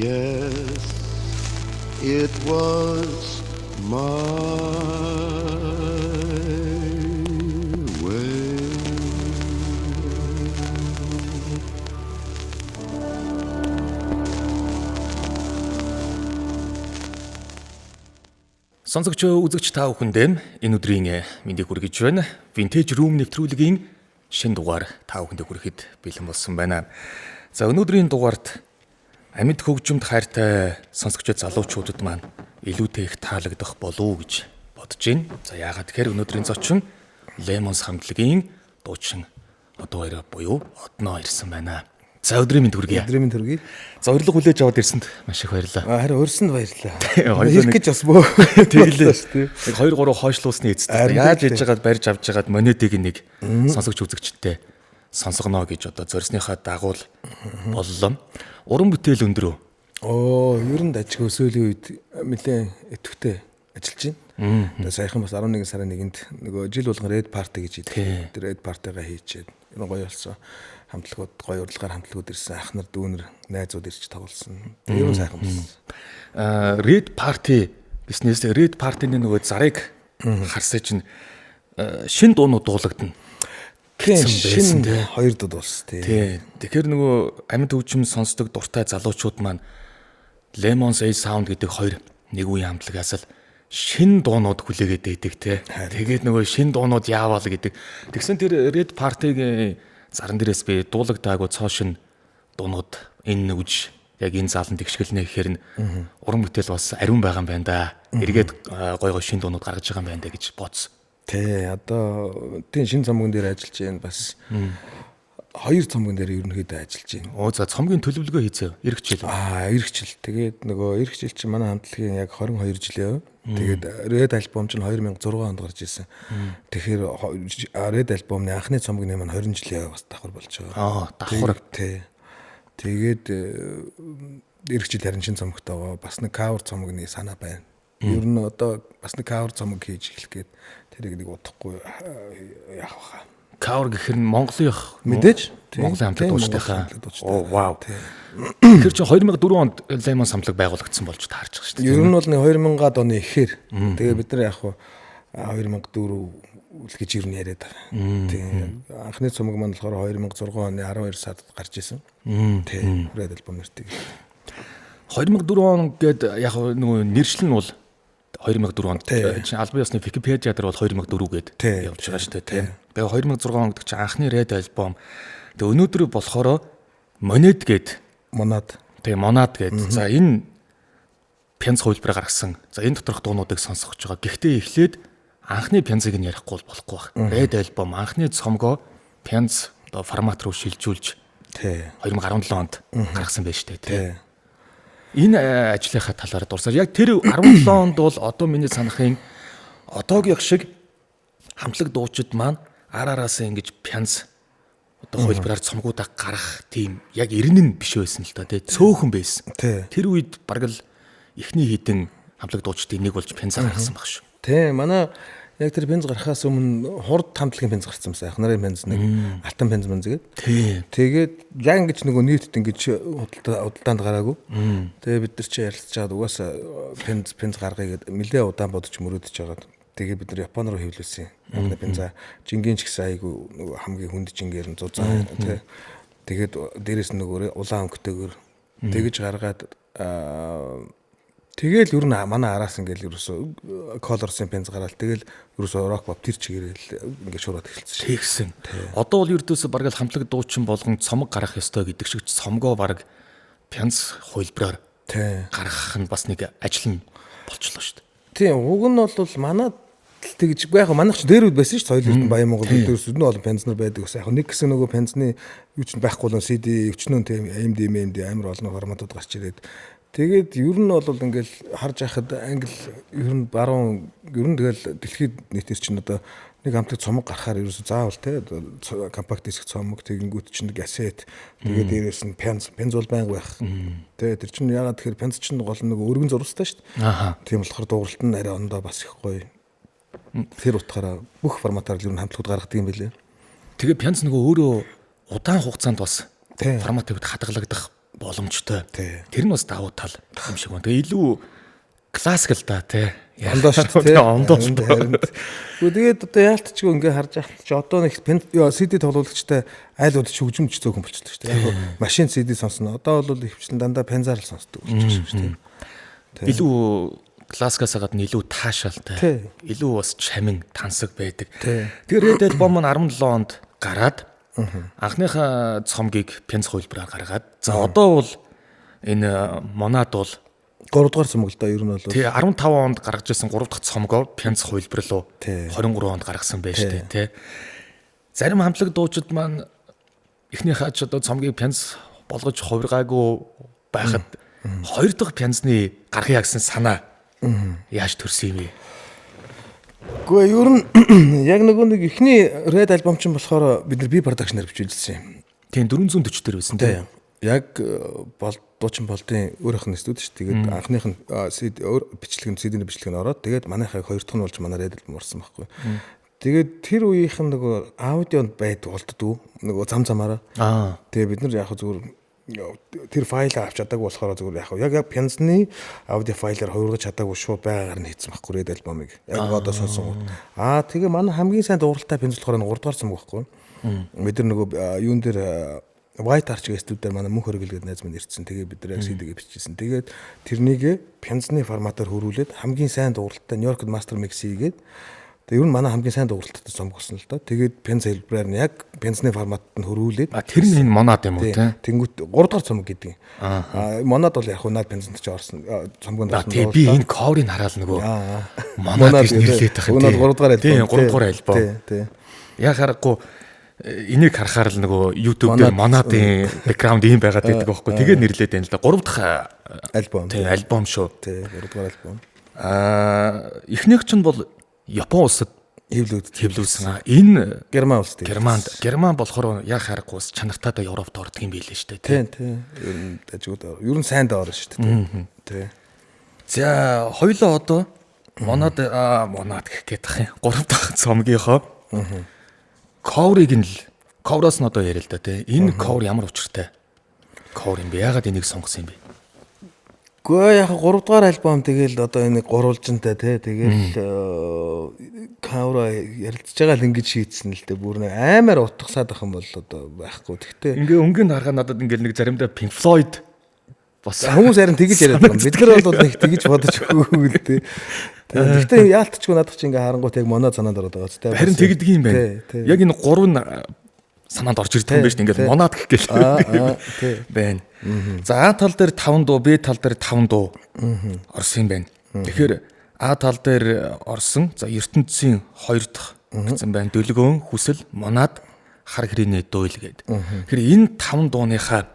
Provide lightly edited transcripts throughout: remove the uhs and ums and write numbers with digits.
Yes, it was my way. Сонсогч үзэгч та бүхэндээ энэ өдрийн мэндийг хүргэж байна. Vintage Room нэвтрүүлгийн шинэ дугаар та бүхэндээ хүрэхэд бэлэн болсон байна. За өнөөдрийн дугаарт амьд хөгжимд хайртай сонсогч залуучуудад маань илүүтэй их таалагдах болов уу гэж бодож байна. За яагаад тэгэхээр өнөөдрийн зочин Lemons хамтлагийн дуучин одоо хоёр буюу Одноо ирсэн байна. За өдрийн мэнд хүргэе. Өдрийн мэнд хүргэе. За урилга хүлээж аваад ирсэнд маш их баярлалаа. Харин өрсөнд баярлалаа. Хоёулаа Ирэх гэж бас бөө. Тэглээ. Яг 2 3 хойшлуусны эцэст яаж ээж байгаад барьж авч байгаад монетыг нэг сонсогч үзэгчтэй сонсгоно гэж одоо зорьсныхаа дагуул боллоо. Уран бүтээл өндрөө. Ер нь ажиг өсөөлийн үед нэлээд идэвхтэй ажиллаж байна. Тэгээ саяхан бас 11 сарын 1-нд нөгөө жил болгон Red Party гэж идэв. Тэр Red Party-га хийчихэд ер нь гоё болсон. Хамтлагууд гоё урлагаар хамтлагууд ирсэн. Ах нар дүүнэр найзууд ирж тоглосон. Тэгээ ер нь сайхан болсон. Red Party гэснээс Red Party-ны нөгөө зарыг харсаж чинь шин дуунууд дуулагдана. Шин хоёр дууд болсон тий. Тэгэхээр нөгөө амьд хөгжим сонсдог дуртай залуучууд маань Lemons A Sound гэдэг хоёр нэг үеийн хамтлагаас л шин дуунууд хүлээгээд байдаг те. Тэгээд нөгөө шин дуунууд яавал гэдэг. Тэгсэн тэр Red Party-гийн заран дээрээс би дуулагдаагүй цоо шин дуунууд энэ үж яг энэ зааланд тэгшгэлнэ гэхээр нь уран бүтээл бас ариун байгаа юм байна да. Эргээд гой гой шин дуунууд гаргаж байгаа юм байна да гэж бодсон. Тий, одоо тийм шин цомгон дээр ажиллаж байна бас. Хоёр цомгон дээр ерөнхийдөө ажиллаж байна. За цомгийн төлөвлөгөө хийцээ. Ирэх жил. Ирэх жил. Тэгээд нөгөө ирэх жил чинь манай хамтлагийн яг 22 жилээ. Тэгээд Red альбом чинь 2006 онд гарч ирсэн. Тэгэхээр Red альбомны анхны цомгны маань 20 жилийн бас давхар болж байгаа. Давхар. Тий. Тэгээд ирэх жил харин шин цомогтой бас нэг cover цомгны санаа байна. Ер нь одоо бас нэг cover цомог хийж эхлэх гээд тэрийг нэг удахгүй яах вэ? Cover гэхэр нь Монголын мэдээж Монголын хамтлаг дуучдынхаа. Вау. Тэгэхээр чи 2004 онд Lemons хамтлаг байгуулагдсан болж таарч байгаа шүү дээ. Ер нь бол 2000-аад оны эхээр тэгээ бид нар яг 2004 үл гэж ер нь яриад байгаа. Тийм. Анхны цомог маань болохоор 2006 оны 12 сард гарч исэн. Тийм. Red альбом нэртэй. 2004 он гээд яг нөгөө нэршил нь бол 2004 онд чинь албан ёсны Википедиа дээр бол 2004 гээд явж байгаа шүү дээ тийм. Тэгээ 2006 онд чинь анхны Red альбом. Тэгээ өнөөдөр болохоор Monad гээд Monad. Тэгээ Monad гээд. За энэ пянц хувилбараар гаргасан. За энэ доторх дуунуудыг сонсгож байгаа. Гэхдээ эхлээд анхны пянцыг нь ярихгүй болохгүй байна. Red альбом анхны цомгоо пянц одоо формат руу шилжүүлж 2017 онд гаргасан байж тээ тийм. Энэ ажлынхаа талаар дурсаар яг тэр 17 онд бол одоо миний санахын одоогийн шиг хамтлаг дуучид маань араасаа ингэж пянц одоо хувилбараар цомгуудаа гарах тийм яг ирнэ нь биш байсан л да тий цөөхөн байсан. Тэр үед бараг л эхний хідэн хамтлаг дуучдын нэг болж пянцаа гаргасан баг шүү. Тий манай яг тэр пянц гарахаас өмнө хурд хамтлагийн пянц гарсан байсан. Ахнарын пянц нэг алтан пянц мэнзгээд. Тэгээд яг ингэж нөгөө нийтэд ингэж худалдаанд гараагүй. Тэгээ бид нар чи ярилцж чаад угаасаа пянц гаргая гэд нэлээ удаан бодож мөрөөдөж жагаад. Тэгээ бид нар Япон руу хэвлүүлсэн. Анхны пянцаа жингийн ч гэсэн айгүй нөгөө хамгийн хүнд жингээр нь зузаан тий. Тэгээд дээрэс нь нөгөө улаан өнгөтэйгээр тэгэж гаргаад тэгэл ер нь манай араас ингээл ерөөсө колорсын пенз гараал тэгэл ерөөсө рок pop тэр чигээрэл ингээд шуураад эхэлсэн. Тэгсэн. Одоо бол ердөөсө бараг л хамтлаг дуучин болгон цомог гарах ёстой гэдэг шиг цомгоо бараг пенз хувилбараар гаргах нь бас нэг ажил нь болчихлоо шүү дээ. Тийм уг нь бол манай тэгж яг манайх ч дээр үед байсан шүү соёл эрдэнэ Баян Монгол өдөрс өднө олон пензнер байдаг ус яг нэг гэсэн нөгөө пензны юу ч байхгүй л CD өчнөө тийм AMD амар олон форматууд гарч ирээд тэгээд ер нь бол ингээл харж байхад англи ер нь баруун ер нь тэгэл дэлхийд нийтээр чинь одоо нэг хамтлаг цомог гарахаар ерөөсө заавал те компакт диск цомог тэгэнгүүт чинь кассет тэгээд дээрээс нь пенз бол байнга байх. Тэгээд тэр чинь ягаад тэгэхээр пенз чинь гол нэг өргөн зурвастай шүү дээ. Тийм болохоор дууралт нь арай ондоо бас их гоё. Тэр утгаараа бүх форматаар ер нь хамтлагууд гаргадаг юм билээ. Тэгээ пенз нөгөө өөрөө удаан хугацаанд бас форматыг хадгалагдах боломжтой. Тий. Тэр нь бас давуу тал юм шиг байна. Тэгээ илүү классик л да тий. Ондоо шүү дээ. Ондоо шүү дээ. Тэгээд одоо яалтчгүй ингээ харж ахт чи одоо нэг CD тоглуулагчтай айлууд ч хөгжимч зөөхөн болчихлоо шүү дээ. Яг машин CD сонсно. Одоо бол ихвчлэн дандаа пензаар л сонсдог болчихсон шүү дээ. Илүү классикаас гадна илүү таашаалтай. Илүү бас чамин тансаг байдаг. Тэр Red Album нь 17 онд гараад анхныхаа цомгийг Пенц хувилбараар гаргаад за одоо бол энэ Монад бол 3 дугаар цомог л да ер нь бол тий 15 онд гаргаж ирсэн 3 дахь цомгоо Пенц хувилбар руу 23 онд гаргасан байж тээ тий. Зарим хамтлаг дуучид маань эхнийхээ ч одоо цомгийг Пенц болгож хувиргаагүй байхад хоёр дахь Пенцны гаргая гэсэн санаа яаж төрсөн юм бэ? Гэхдээ ер нь яг нөгөө нэг ихний Red album ч болохоор бид нар би production-аар бичүүлсэн юм. Тийм 440 дээр байсан тийм. Яг дуучин болдын өөрийнх нь студ ш. Тэгээд анхных нь бичлэг нь CD-ний бичлэг нь ороод тэгээд манайхаа хоёр дахь нь болж манай Red album орсон байхгүй. Тэгээд тэр үеийнх нь нөгөө аудионд байдаг болтдгоо нөгөө зам замаараа. Тэгээд бид нар яг зүгээр тэр файлаа авч чадаагүй болохоор зүгээр яг Пензны аудио файлаар хувиргаж чадаагүй шууд байгаагаар нь хийсэн байхгүй Red album-ыг. Яг одоо сонсон. Тэгээ манай хамгийн сайн дууралтай Пенз болохоор 3 дугаар цом байхгүй. Бид нар нөгөө юун дээр White Arch студиудаар манай мөнх хөргөлгээд найз минь ирсэн. Тэгээ бид нар CD-гээ бичижсэн. Тэгээд тэрнийг Пензны форматаар хөрвүүлээд хамгийн сайн дууралтай New York Master Mix хийгээд ер нь манай хамгийн сайн дууралттай цом болсон л доо. Тэгээд Пенз хэлбэрээр нь яг Пензны форматад нь хөрвүүлээд тэр нь энэ Монад юм уу те? Тэнгүүт 3 дахь цомог гэдэг. Монад бол яг наад Пензэнд ч орсон цомгонд орсон. Тэгээ би энэ cover-ыг хараад нөгөө Монад гэж нэрлээд тах юм. Монад 3 дахь альбом. Тийм 3 дахь альбом. Тийм. Яг харахгүй энийг харахаар л нөгөө YouTube дээр Монадын бэкграунд ийм байгаад байдаг байхгүй. Тэгээ нэрлээд байна л да. 3 дахь альбом. Тийм альбом шүү. Тийм 3 дахь альбом. Эхнийх чинь бол Япон улсад хэвлүүлсэн. Энэ Герман улсад. Герман болохоор яг харахгүй ус чанартайдаа Европт ордог юм билээ шүү дээ. Тийм. Ер нь дажгууд ер нь сайн даа орно шүү дээ. Тийм. За хоёлоо одоо Монад гэх гээд тах юм. 3 дахь цомгийнхоо cover-ыг нь л cover-аас нь одоо яриа л да тий. Энэ cover ямар учиртай? Cover юм бэ? Ягаад энийг сонгосон юм бэ? Гэхдээ яг 3 дугаар альбом тэгэл одоо энэ гурвалжинтай тий тэгэл кавра ярилцж байгаа л ингэж шийдсэн л дээ бүр нэг амар утгасаад ах юм бол одоо байхгүй. Тэгтээ ингээ өнгөнд харахад надад ингээл нэг заримдаа Pink Floyd бас хүмүүс харин тэгэж яриад байгаа. Бид нар бол нэг тэгэж бодож өгөөгүй л дээ. Тэгтээ яалтчгүй надад чи ингээ харангуут яг Монад санаанд ороод байгаа ч тий. Харин тэгдэг юм байна. Яг энэ 3 нь санаанд орж ирдэг юм байна шүү дээ. Ингээл Монад гэх гээл байна. За А тал дээр 5 дуу, Б тал дээр 5 дуу орсон юм байна. Тэгэхээр А тал дээр орсон. За ертөнцийн 2 дахь гэсэн байна. Дөлгөөн, хүсэл, Монад, хар хэрийний дуйл гэдэг. Тэгэхээр энэ 5 дууныхаа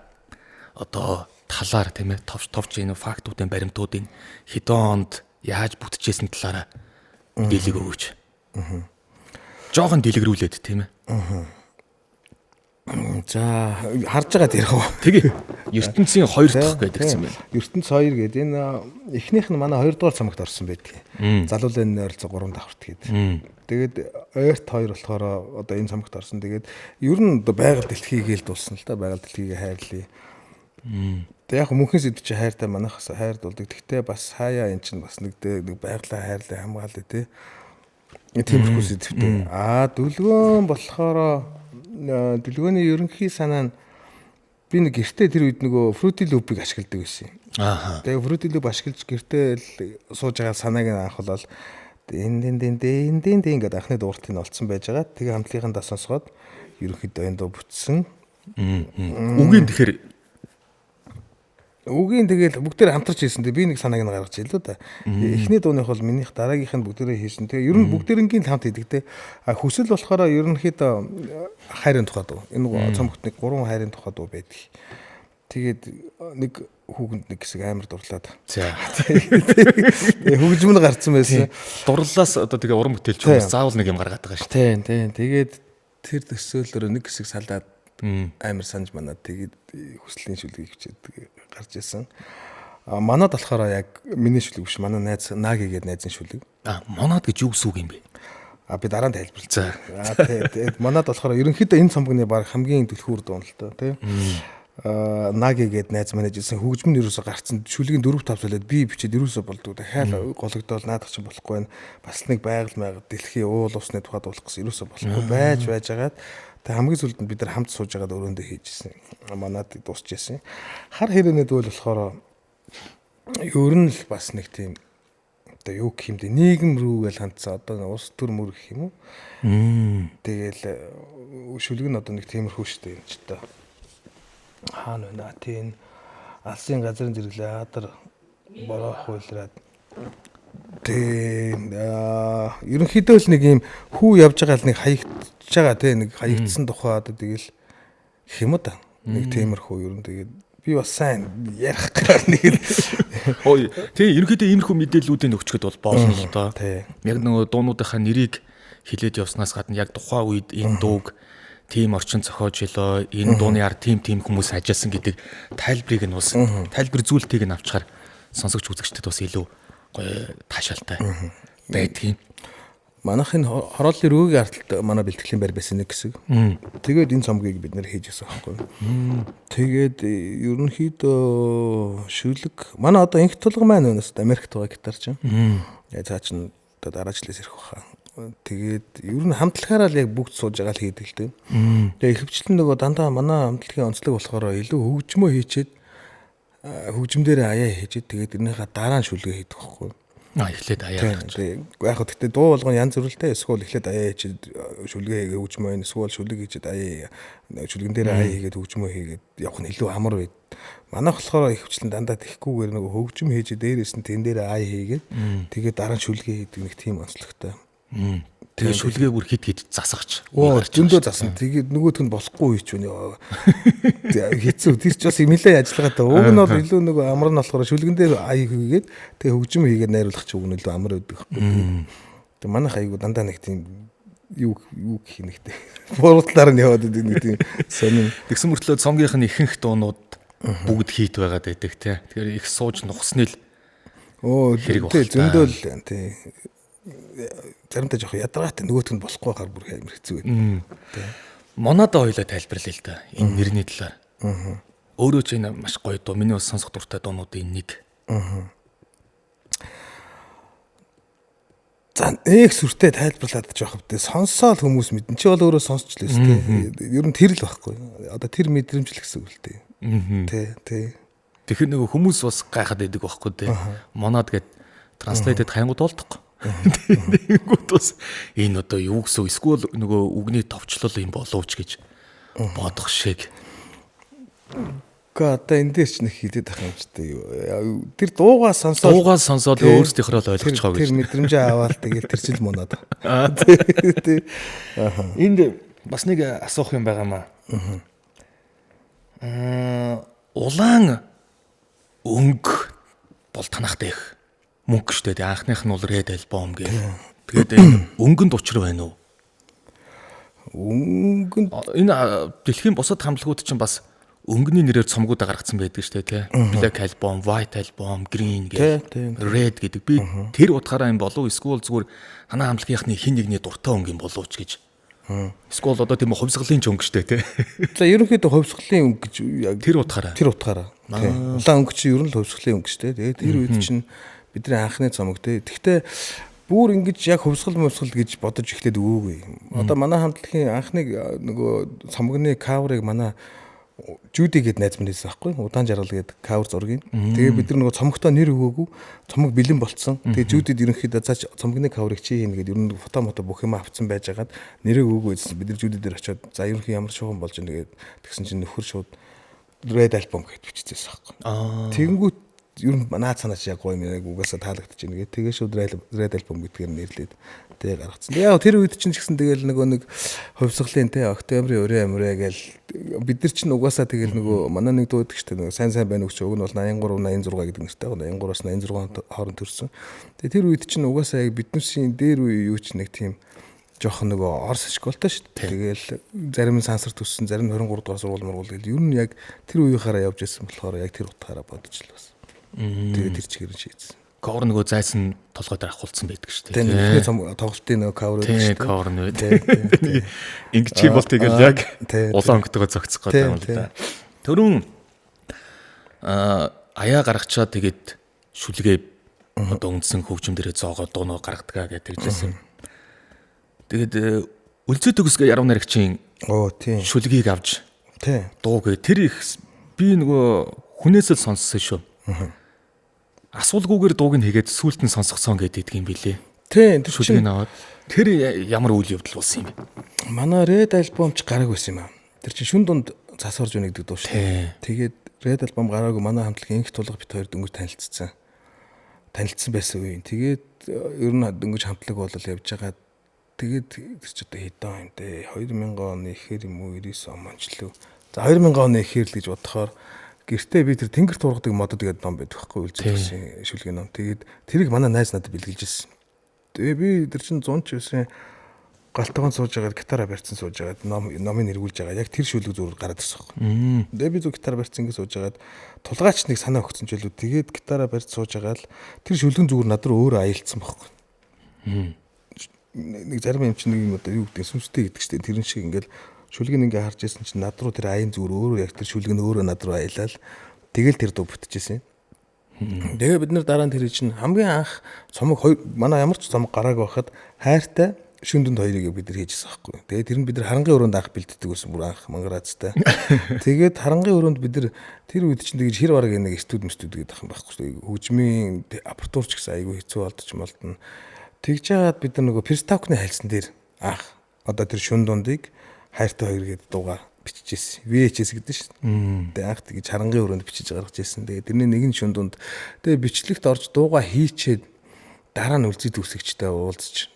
одоо талаар тийм ээ товч энэ фактуудын баримтуудын хэдэн онд яаж бүтчихсэн талаараа дэлгэр өгөөч. Жохон дэлгэрүүлээд тийм ээ. За харж байгаа дэрх үү. Тэгээ ертөнцийн 2 дахь гэдэгсэн байна. ертөнц 2 гэдэг энэ эхнийх нь манай 2 дугаар цомогт орсон байдаг. Залуулын ойролцоо 3 давхарт гэдэг. Тэгээд ойрт 2 болохоор одоо энэ цомогт орсон. Тэгээд ер нь одоо байгаль дэлхийгээ л дуулсан л да. Байгаль дэлхийгээ хайрлая. Тэг яг мөнхийн сэдв чи хайртай манайхаас хайрд болдог. Гэхдээ бас хаяа эн чинь бас нэг байгалаа хайрлаа хамгаалаа тий. Тиймэрхүү сэдвтэй. Дүлгөөн болохоор дүлгөөний ерөнхий санаа нь би нэг гэртээ тэр үед нөгөө Fruity Loop-ыг ашигладаг байсан юм. Тэгээ Fruity Loop ашиглаж гэртээ л сууж байгаа санааг нь анхуулаад дин гэдэг анхны дууртыг нь олцсон байж байгаа. Тэгээ хамтлагийнхаа сонсгоод ерөнхийдөө энэ дуу бүтсэн. Үгийн тэгэл бүгдээр хамтарч хийсэн. Би нэг санааг нь гаргаж ийлээ да. Эхний дууных бол минийх дараагийнх нь бүгдээрээ хийсэн. Тэгээ ер нь бүгдээрнгийн л хамт хийдэг те. Хүсэл болохоор ерөнхийдөө хайрын тухай дуу. Энэ цомогт нэг 3 хайрын тухай дуу байдаг. Тэгээд нэг хүүхэнд нэг хэсэг амар дурлаад. За. Хөгжим нь гарцсан байсан. Дурлалаас одоо тэгээ уран бүтээлч хүмүүс заавал нэг юм гаргаад байгаа шүү дээ. Тийм. Тэгээд тэр төсөөлөөр нэг хэсэг салаад амар санаж манаад тэгээд хүслийн шүлгийг хичээд гарч ирсэн. Манад болохоор яг миний шүлэг биш. Манай найз Наги гэдэг найзын шүлэг. Монад гэж юу гэсэн үг юм бэ? Би дараа нь тайлбарлая. Тэгээд манад болохоор ерөнхийдөө энэ цомгны баг хамгийн түлхүүр дуу л доо тий. Наги гээд найз манайж ирсэн хөгжим нь юусоо гарцсан шүлгийн 4-5 солиод би бичээд юусоо болдог дахиад гологдоод наадах чинь болохгүй байна. Бас нэг байгаль дэлхийн уул усны тухайд уулах гэсэн юусоо болохгүй байж байгаад тэг хамгийн сүүлд нь бид нар хамт сууж байгаад өрөөндөө хийжсэн. Манад дуусчихсан. Хар хэрээнэд бол болохоор ер нь л бас нэг тийм одоо юу гэх юм бэ нийгэм рүү гэл хандсан одоо улс төр мөр гэх юм уу. Тэгэл шүлэг нь одоо нэг тиймэрхүү штэ юм ч та. Хаана вэ? Тийм алсын газрын зэрэглээ хатар бороо хуйлраад тийм ерөнхийдөө л нэг юм хүү явж байгаа л нэг хаягдж байгаа тийм нэг хаягдсан тухай одоо тэгэл гэх юм да. Нэг тиймэрхүү ер нь тэгээд би бас сайн ярих гэх нэг ой тийм ерөнхийдөө иймэрхүү мэдээллүүдийн өгчгöd бол болно л доо. Яг нөгөө дуунуудынхаа нэрийг хилээд явснаас гадна яг тухайн үед энэ дууг тийм орчин зохиож илөө энэ дууны ард тийм хүмүүс ажилласан гэдэг тайлбарыг нь бас тайлбар зүйлтийг нь авчаар сонсогч үзэгчдэд бас илүү гоё таашаалтай байдгийг. Манайхын хорооллын рүүгийн арталт манай бэлтгэлийн байр байсан нэг хэсэг. Тэгээд энэ цомгийг бид нэр хийж байсан байхгүй. Тэгээд ерөнхийдөө шүлэг манай одоо инх тулга маань өнөөс Америкт байгаа гитар чинь. Яа цаа чин одоо дараачлаас ирэх баха. Тэгээд ер нь хамтлагаараа л яг бүгд сууж байгаа л хийдэг л дээ. Тэгээд ихэвчлэн нөгөө дандаа манай хамтлагийн онцлог болохоор илүү хөгжмөө хийчээд хөгжмдэрээ аяа хийчээд тэгээд энийхээ дараа нь шүлгээ хийдэг байхгүй. Эхлээд аяа гэж. Яг хөө гэхдээ дуу болгоно янз бүрэлтэй эсвэл эхлээд аяа хийчээд шүлгээ хийгээ хөгжмөө эсвэл шүлэг хийчээд аяа шүлгэн дээр аяа хийгээд хөгжмөө хийгээд явах нь илүү амар байд. Манайх болохоор ихэвчлэн дандаа тэхгүйгээр нөгөө хөгжим хийж дээрээс нь тэн дээр аяа хийгээд тэгээд дараа нь шүлгээ хийдэг нэг тийм онцлогтой. Тэгээ шүлгээ бүр хит засагч. Зөндөө засан. Тэгээд нөгөөх нь болохгүй ч үнэ. Хэцүү. Тэр ч бас нэлээд ажиллагаа та. Уг нь бол илүү нөгөө амар нь болохоор шүлгэн дээр аяг хийгээд тэгээ хөгжим хийгээд найруулах ч уг нь илүү амар байдаг байхгүй. Тэгээ манайх аяг дандаа нэг тийм юу гэх юм нэгтэй. Бууралаар нь яваад байдаг нэг тийм сонин. Тэгсэн мөртлөө цомгийнх нь ихэнх дуунууд бүгд хийт байгаад байдаг те. Тэгэхээр их сууж нухсны л тий зөндөө л тий заримдаа жоох ядаргаатай нөгөөт нь болохгүй гар бүр амар хэцүү байна. Монадо хоёлоо тайлбарлая л да. Энэ нэрний талаар. Өөрөө ч энэ маш гоё дуу. Миний бас сонсох дуртай дуунуудын нэг. За нэг сүртэй тайлбарлаад жоох битээ сонсоол хүмүүс мэдэн чи бол өөрөө сонсч лээс тээ. Ер нь тэр л байхгүй. Одоо тэр мэдрэмжлэх гэсэн үг л тээ. Тий. Тэгэхээр нөгөө хүмүүс бас гайхаад байдаг байхгүй тээ. Монад гэд транслейтэд хаянгууд болдохгүй. Тэгэнгүүт бас энэ одоо юу гэсэн эсвэл нөгөө үгний товчлол юм боловч гэж бодох шиг. Одоо энэ дээр ч нэг хилээд байх юм ч тийм. Тэр дуугаа сонсоод өөрсдийнхөө л ойлгож байгаа гэж. Тэр мэдрэмжээ аваад тэгэл тэр чил монаад. Тий. Энд бас нэг асуух юм байгаамаа. Улаан өнгө бол танахтай их мөнгө штэ. Анхных нь бол Red Album гэх. Тэгээд энэ өнгөнд учир байна уу? Өнгөнд энэ дэлхийн бусад хамтлагууд чинь бас өнгөний нэрээр цомгуудаа гаргацсан байдаг штэ тий. Black Album, White Album, Green гэх. Red гэдэг. Би тэр утгаараа юм болов эсвэл зүгээр танаа хамтлагийнхны хин нэгний дуртай өнгө юм болов ч гэж. Эсвэл одоо тийм хувьсгалын ч өнгө штэ тий. За ерөнхийдөө хувьсгалын өнгө гэж яг тэр утгаараа. Улаан өнгө чинь ер нь л хувьсгалын өнгө штэ. Тэгээд тэр үед чинь бидний анхны цомог тий. Гэхдээ бүр ингэж яг хувьсгал гэж бодож эхлээд өгөөгүй. Одоо манай хамтлагийн анхны нөгөө цомогны каверыг манай Жуди гээд найз минь хэлсэн байхгүй. Удаан жаргал гээд кавер зургийг. Тэгээ бид нар нөгөө цомогтой нэр өгөөгүй. Цомог бэлэн болцсон. Тэгээ Жудид ерөнхийдөө цааш цомогны каверыг чи хийнэ гээд ер нь фото бүх юм авцсан байжгаад нэрээ өгөөгүй гэсэн. Бид нар Жуди дээр очиод за ерөнхий ямар шугам болж байна гээд тэгсэн чинь нөхөр шууд Red Album гэж биччихсэн байхгүй. Тэгэнгүүт ер нь наад санаач яг гоё юм яг угаасаа таалагдчихэв нэгэ. Тэгээ шууд Red Album гэдгээр нэрлээд тэгээ гаргацсан. Яг тэр үед чинь ч гэсэн тэгэл нөгөө нэг хувьсгалын те октябрийн өрөө амраа гээл бид нар чинь угаасаа тэгэл нөгөө манай нэг дуудаг штэ нөгөө сайн байна өгч уг нь бол 83 86 гэдэг нэртэй 83-аас 86 хооронд төрсэн. Тэгээ тэр үед чинь угаасаа яг биднүүсийн дээр үе юу ч нэг тийм жоохон нөгөө орс школтой штэ. Тэгээл зарим нь сансар төссөн, зарим нь 23 дугаар сургууль мургуул гэл ер нь яг тэр үеийнхаараа явж ирсэн болохоор яг тэр утгаараа бодож л бас. Тэгээ тэр чигээр шийдсэн. Кавер нөгөө зайсан толгой дээр ахуулсан байдаг шүү дээ. Тийм нэг тоглолтын нөгөө кавер байдаг шүү дээ. Кавер нь. Ингэж чи бол тэгэл яг улаан өнгөтэйгөө зогцох гэдэг юм л да. Төрөн аяа гаргачаад тэгээд шүлгээ одоо үндсэн хөгжим дээрээ зоогоод дууноо гаргадаг гэдэг жисэн. Тэгээд үлзий төгсгөө яруу найрагчийн тийм. шүлгийг авч Тийм. дуугээ тэр их би нөгөө хүнээсээ сонссон шүү. Асуулгүйгээр дууг нь хийгээд сүулт нь сонсгосон гэдэг юм билээ. Тийм. Тэр Шүлгийг аваад тэр ямар үйл явдал болсон юм бэ? манай Red альбом ч гараг байсан юм аа. Тэр чинь шүн дунд засварж өгнө гэдэг дуу шүү. Тэгээд Red альбом гараагүй манай хамтлагийн инх тулга бит хоёр дөнгөж танилцсан байсан үе. Тэгээд ер нь дөнгөж хамтлаг бол явж байгаа. Тэгээд тэр ч одоо хэдэн он те 2000 оны ихэр юм уу 99 он ончлоо. За 2000 оны ихэр л гэж бодохоор гэртээ би тэр тэнгэр тургадаг модод гэдэг ном байдаг байхгүй үлзий шүлгийн ном. Тэгээд тэрийг манай найз надад бэлгэлж ирсэн. Тэгээ би тэр чин 100 ч байсан галтгоон сууж байгаа гитараа барьсан сууж байгаа номыг эргүүлж байгаа. Яг тэр шүлэг зүгээр гараад ирсэн байхгүй. Тэгээ би зөв гитар барьсан ингэ сууж байгаад тулгаач нэг санаа өгсөн ч байлгүй. Тэгээд гитараа барьж сууж байгаа л тэр шүлгэн зүгээр над руу өөрөө аялцсан байхгүй. Нэг зарим юм чинь нэг юм одоо юу гэдэг сүнстэй гэдэг чинь тэрэн шиг ингээл шүлгийг ингээ харж ирсэн чинь над руу тэр аян зүгээр өөрөө яг тэр шүлэг нь өөрөө над руу аялал тэгэл тэр дуу бүтчихсэн. Тэгээ бид нар дараа нь тэр чинь хамгийн анх цомог манай ямар ч цомог гарааг байхад хайртай шүндүнд хоёрыг бид нар хийжсэн байхгүй. Тэгээ тэр нь бид нар харангийн өрөөнд анх бэлддэг байсан бүр анх мангараацтай. Тэгээд харангийн өрөөнд бид нар тэр үед чинь тэгж хэр бараг нэг студ гэдэг юм байхгүй. Хөгжмийн апартурч гэсэн айгүй хэцүү болдож молдно. Тэгж жагаад бид нар нөгөө Перстакны хайлсан дээр анх одоо тэр шүн дундыг хайртай хоёр гэдэг дуугаар бичижсэн. VHS гэдэг шүү дээ. Тэгээ анх тэгж харангийн өрөөнд бичиж гаргаж ирсэн. Тэгээ тэрний нэг нь шүн дунд тэгээ бичлэгт орж дуугаа хийчээд дараа нь үлзий төгсөгчтэй уулзч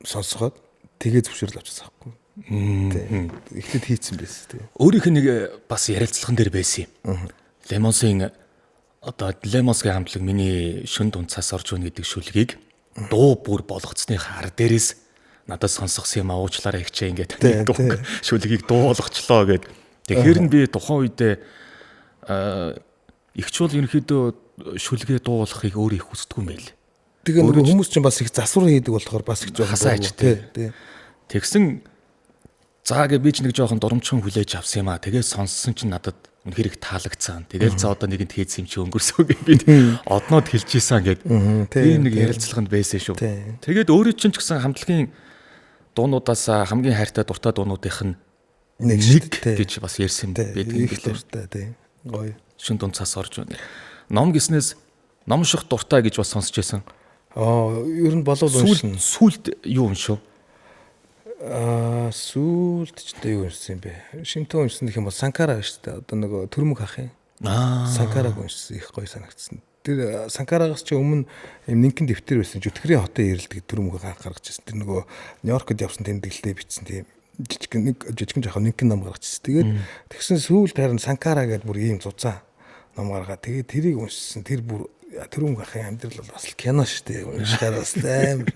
сонсгоод тэгээ зөвшөөрөл авчихсан байхгүй. Тэгээ ихтэд хийцэн байсан тэгээ. Өөрийнх нь нэг бас ярилцлаган дээр байсан юм. Лемонсын одоо Лемонсгийн хамтлаг миний шүн дунцаас орж өгнө гэдэг шүлгийг дуу бүр болгоцсны хар дээрээс надад сонсгосон юм уучлаарай ихчээ ингээд дуу шүлгийг дуу болгочлоо гэд. Тэгэхээр нь би тухайн үедээ ихч бол ерөнхийдөө шүлгээ дуу болгохыг өөрөө их хүсдэг юм байл. Тэгээ нөгөө хүмүүс ч бас их засвар хийдэг болохоор бас их жоохон хасаач тий. Тэгсэн заагээ би ч нэг жоохон дурамчхан хүлээж авсан юм аа. Тэгээд сонссон чинь надад үнэхээр их таалагдсан. Тэгэл за одоо нэгэнд хийсэн юм чи өнгөрсөө гэж би одноод хэлчихсэн гэд. Тийм нэг ярилцлаганд байсан шүү. Тэгээд өөрөө чинь ч гэсэн хамтлагийн дуунуудаас хамгийн хайртай дуртай дуунуудынх нь нэг гэж бас ярьсан байдаг юм билээ. Тийм. Гоё. Шүн дунд цаас орж байна. Ном гиснээс ном ших дуртай гэж бас сонсч байсан. Ер нь болов уншин. Сүлд юу юм шүү? Сүлд ч дээ юу уншсан бэ? Шинтэн уншсан гэх юм бол Санкара шүү дээ. Одоо нөгөө төрмөг ах юм. Санкараг уншсан их гоё санагдсан. Тэр Санкарагаас ч өмнө юм нэгэн дэвтэр байсан. Жүтгэрийн хотын эрэлт гэдэг төрмөг ах гаргаж ирсэн. Тэр нөгөө Нью-Йоркод явсан тэмдэглэлтэй бичсэн тийм жижигэн жоохон нэгэн ном гаргаж ирсэн. Тэгээд тэгсэн сүүлд харин Санкара гэдэг бүр ийм зузаан ном гаргаад тэгээд тэрийг уншсан. Тэр бүр төрмөг ахын амьдрал бол бас кино шүү дээ. Уншихаар бас амар.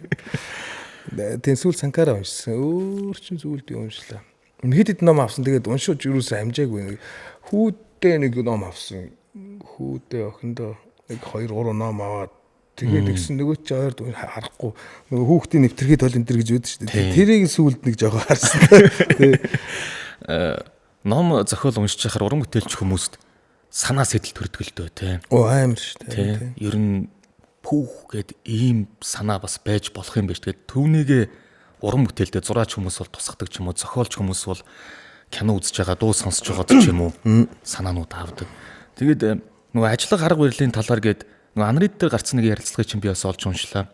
Тийм сүүл Санкара уншсан. Өөр чин сүүлд уншлаа. Хэд хэд ном авсан. Тэгээд уншиж юусэн амжаагүй. Хүүдээ нэг ном авсан. Хүүдээ охиндоо нэг 2 3 ном аваад тэгээд тэгсэн нөгөө чи ойрд харахгүй нөгөө хүүхдийн нэвтрхий тол энэ төр гэж үүдэн шүү дээ. Тэрийг сүүлд нэг жоохон харсан. Ном зохиол уншиж байхаар уран бүтээлч хүмүүст санаа сэтэл төрдөг л дөө тий. Амар шүү дээ. Ер нь пүүх гэд ийм санаа бас байж болох юм биш. Тэгээд түүнийгээ уран бүтээлдээ зураач хүмүүс бол тусгадаг ч юм уу, зохиолч хүмүүс бол кино үзэж байгаа, дуу сонсож байгаа ч юм уу санаанууд авдаг. Тэгээд нөгөө ажиллах арга барилын талаар гээд нөгөө анрид дээр гарцсан нэг ярилцлагыг чинь би бас олж уншлаа.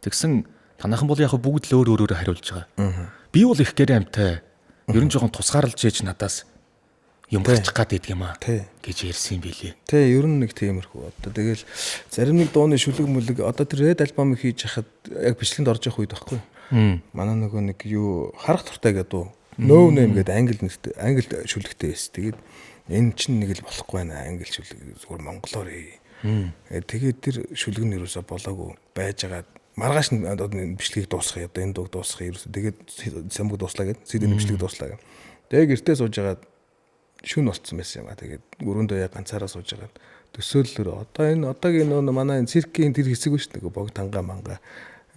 Тэгсэн танайхан бол яг бүгд л өөр өөрөөр хариулж байгаа. Би бол их гэрээ амтай. Ер нь жоохон тусгаарлаж ээж надаас юм гарчих гад байдаг юм аа гэж ярьсан юм билий. Тий, ер нь нэг тиймэрхүү. Одоо тэгэл зарим нэг дууны шүлэг мүлэг одоо тэр Red альбомыг хийж хахад яг бичлэгэнд орж явах үед байхгүй. Манай нөгөө нэг юу харах туртай гэдэг дуу. No Name гэдэг англи шүлэгтэй байсан. Тэгээд энэ чинь нэг л болохгүй байна. Англи шүлэг зүгээр монголоор хий. Тэгээд тэр шүлэг нь юусаа болоогүй байж байгаа. Маргааш нь бичлэгийг дуусгая. Одоо энэ дууг дуусгая ерөөсөө. Тэгээд самбог дууслаа гэдэг. CD-ний бичлэг дууслаа гэдэг. Тэгээд гэртээ сууж байгаа шүн болцсон байсан юм а. Тэгээд өрөөндөө яг ганцаараа сууж байгаа. Төсөөллөөр одоо энэ одоогийн нөө манай циркийн тэр хэсэг биш нэг бог танга манга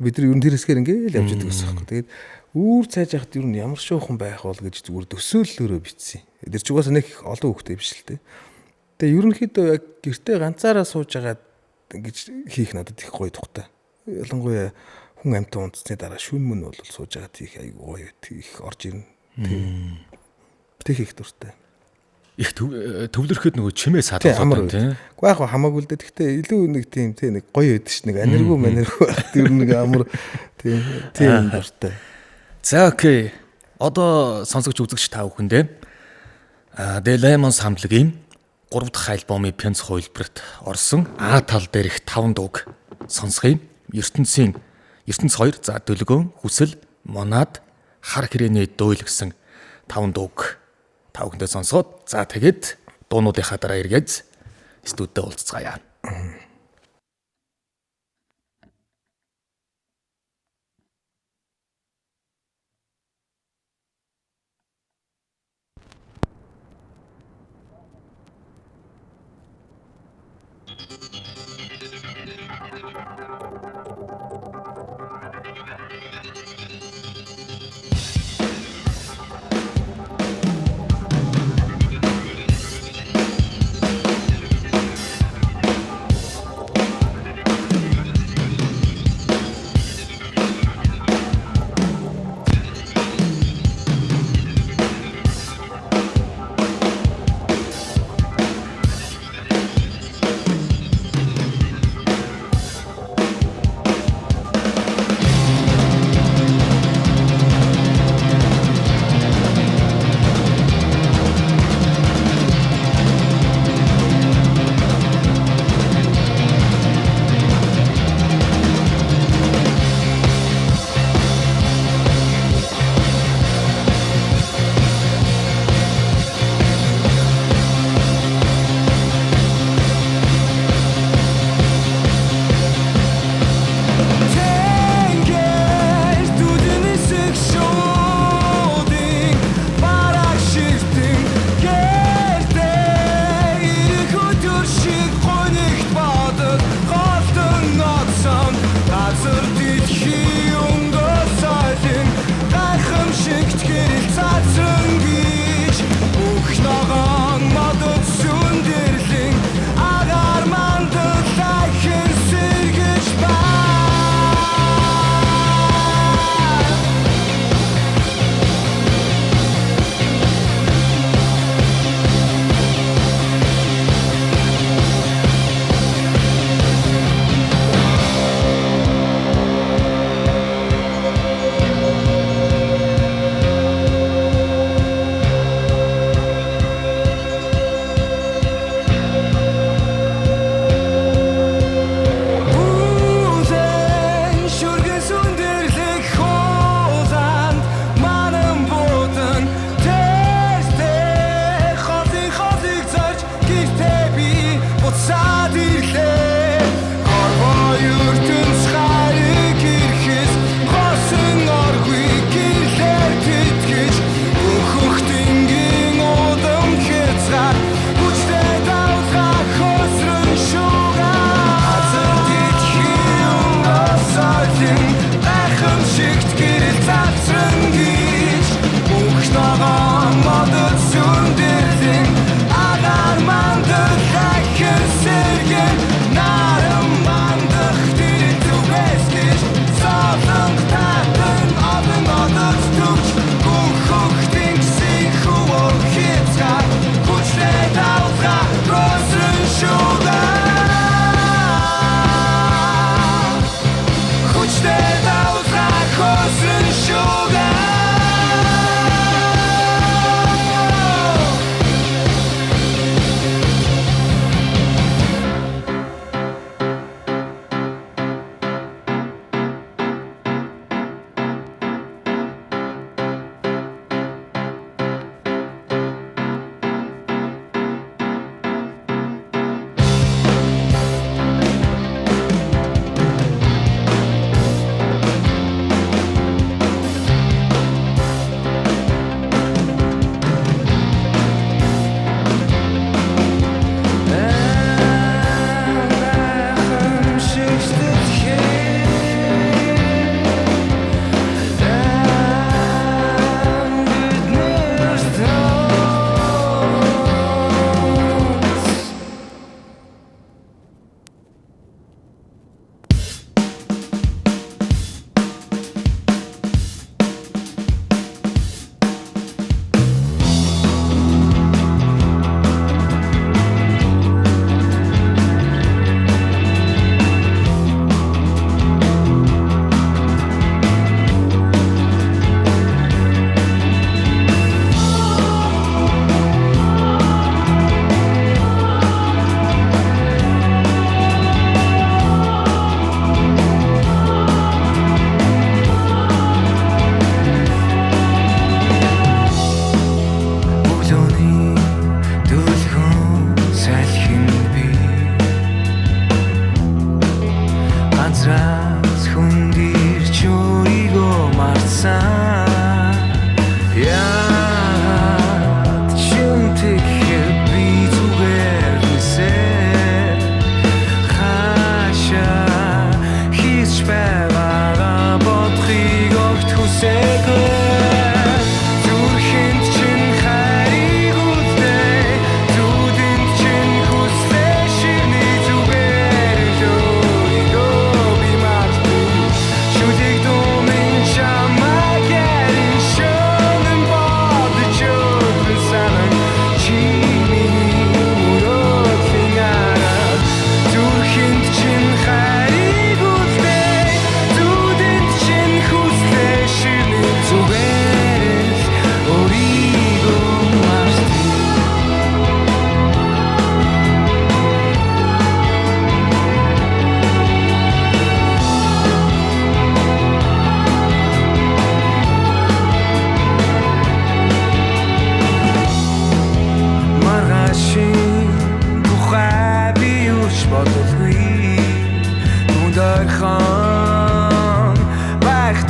Бид нар ер нь тэр хэсгээр ингээл явж идэг гэсэн юм. Тэгээд үүр цайж яхад ер нь ямар шуухан байх бол гэж зүгээр төсөөллөөрөө бичсэн. Тэр ч угаасаа нэг олон хүүхдээ биш л те. Тэгээ ерөнхийдөө яг гэртээ ганцаараа сууж агаад ингэж хийх надад их гоё тухтай. Ялангуяа хүн амтан унтсны дараа шүн мөн бол сууж агаад хийх аягүй гоё их орж ирнэ. Тэг их дуртай. Их төвлөрөхөд нөгөө чимээ садлаад тийм. Уу яг хамаагүй л дээ. Гэхдээ илүү нэг тийм нэг гоё өдөш нэг анергүй тэр нэг амар тийм дуртай. За окей. Одоо сонсогч үзэгч та бүхэндээ The Lemons хамтлагийн 3 дахь альбомын Пенц хувилбарт орсон А тал дээрх 5 дууг сонсгоё. Ертөнц 2 за Дөлгөөн, Хүсэл, Монад, Хар хэрээний дуйл гэсэн 5 дууг та бүхэндээ сонсгоод за тэгээд дуунуудынхаа дараа эргээд студидд уулзцаая.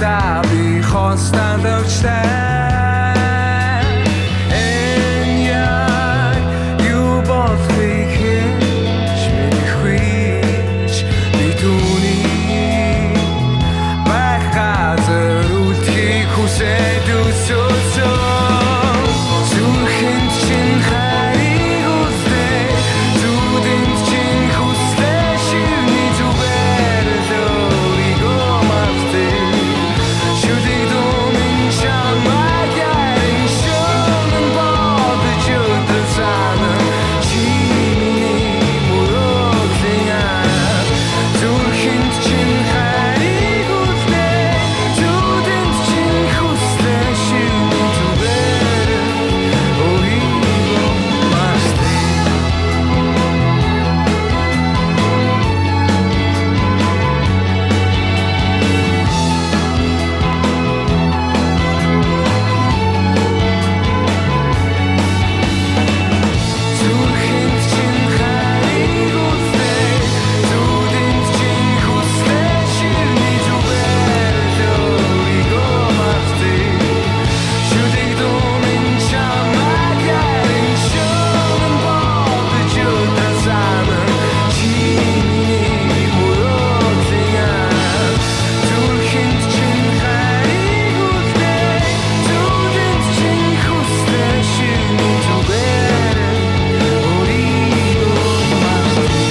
байхдаа би хостан өвчтэй энэ яг юу болохыг хийж мэдхгүй би түүний байх газар үлдэхийг хүсээд үсөөсөн зүрхэнд чинь хайрыг үлдээ зүудэнд чинь хүслээ шивний зүгээр өөрийгөө мартээ шүдэг дүүмэн чамайг ярин шөнөн бодож өдрөсана чиний мөрөглөг зүрхэнд чинь хайрыг үлдээ зүудэнд чинь хүслээ шивний зүгээр өөрийгөө мартээ зүрхэнд чинь хайрыг үлдээ зүудэнд чинь хүслээ шивний зүгээр өөрийгөө мартээ шүдэг дүүмэн чамайг ярин шөнөн бодож өдрөсана чиний мөрөглөг зүрхэнд чинь хайрыг үлдээ зүудэнд чинь хүслээ шивний зүгээр өөрийгөө мартээ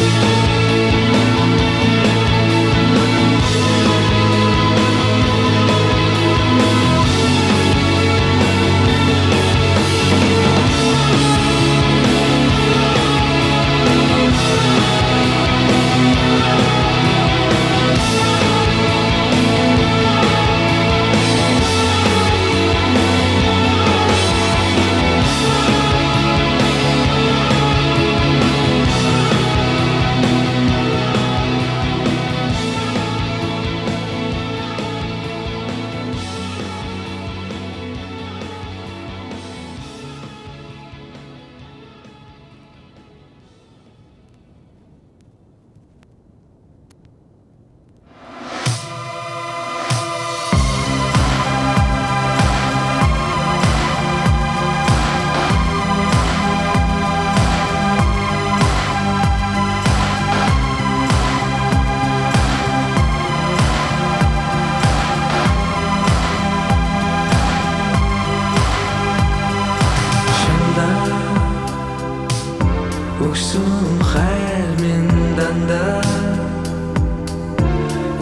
Өгсөн хайр минь дандаа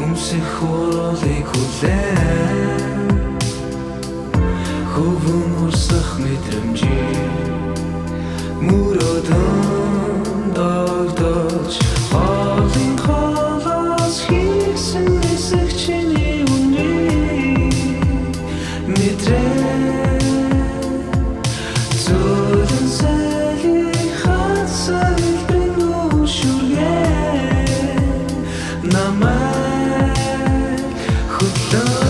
өмсөх хурлыг хүлээн хөвөн урсах мэдрэмжийг мөрөөдөн догдож хоолын холоос хийсэн эсэх чиний үнэнийг мэдрээ зүрхэн сэлий хатсан бинүү шүргээ намайг хөтлөө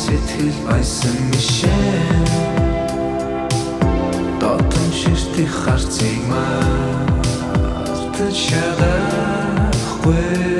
сэтгэл байсан мишэн дотон ширтэх харцыг мартаж чадахгүй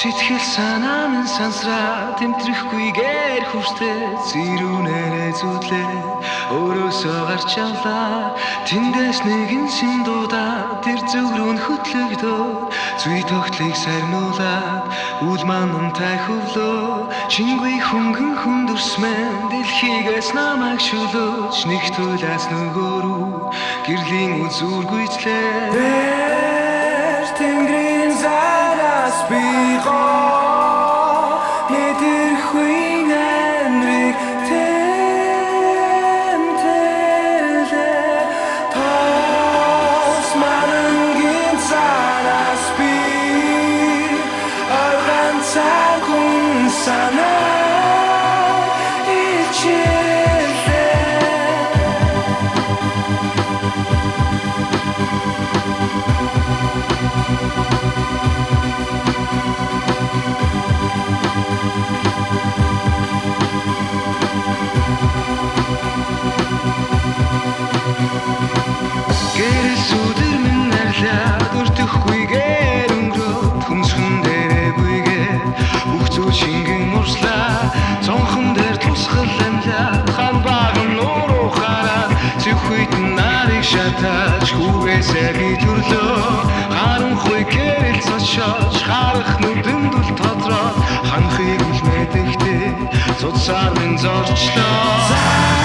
Сэтгэл санаа минь сансраа тэмтрэхгүйгээр хүртээ зэрүүнээрээ зүтлээ өөрөөсөө гарч явлаа тэндээс нэгэн шин дуудаа тэр зүг рүү хөтлөгдөө зүй тогтлыг сарниулаад үл манамтай хөвлөө шингүй хөнгөн хүндүрсмэн дэлхийгээс намайг шүлөөж нэгтүүлээс нөгөө рүү гэрлийн үзүүргүйтлээ Тэнгэрийн зараас би мэдэрхүйн амрыг тэмтэлээ тос марангийн зараас би орган цагун санаа илчилээ Гэрэл сүдэр минь нарлаад өртөхгүйгээр өнгөрөөд хүнсхэн дээрээ буйгээд бүх зүйл шингэн урслаа цонхон дээр тусгал амлаа хан баган нууруу хараад зөвхүйт нарыг шатаж хүүгээсээ би төрлөө харанхуй гэрэл цочоож харах нүдэнд үл тодроод ханхыг үлмэдэхтэй цуцаар минь зорчлоо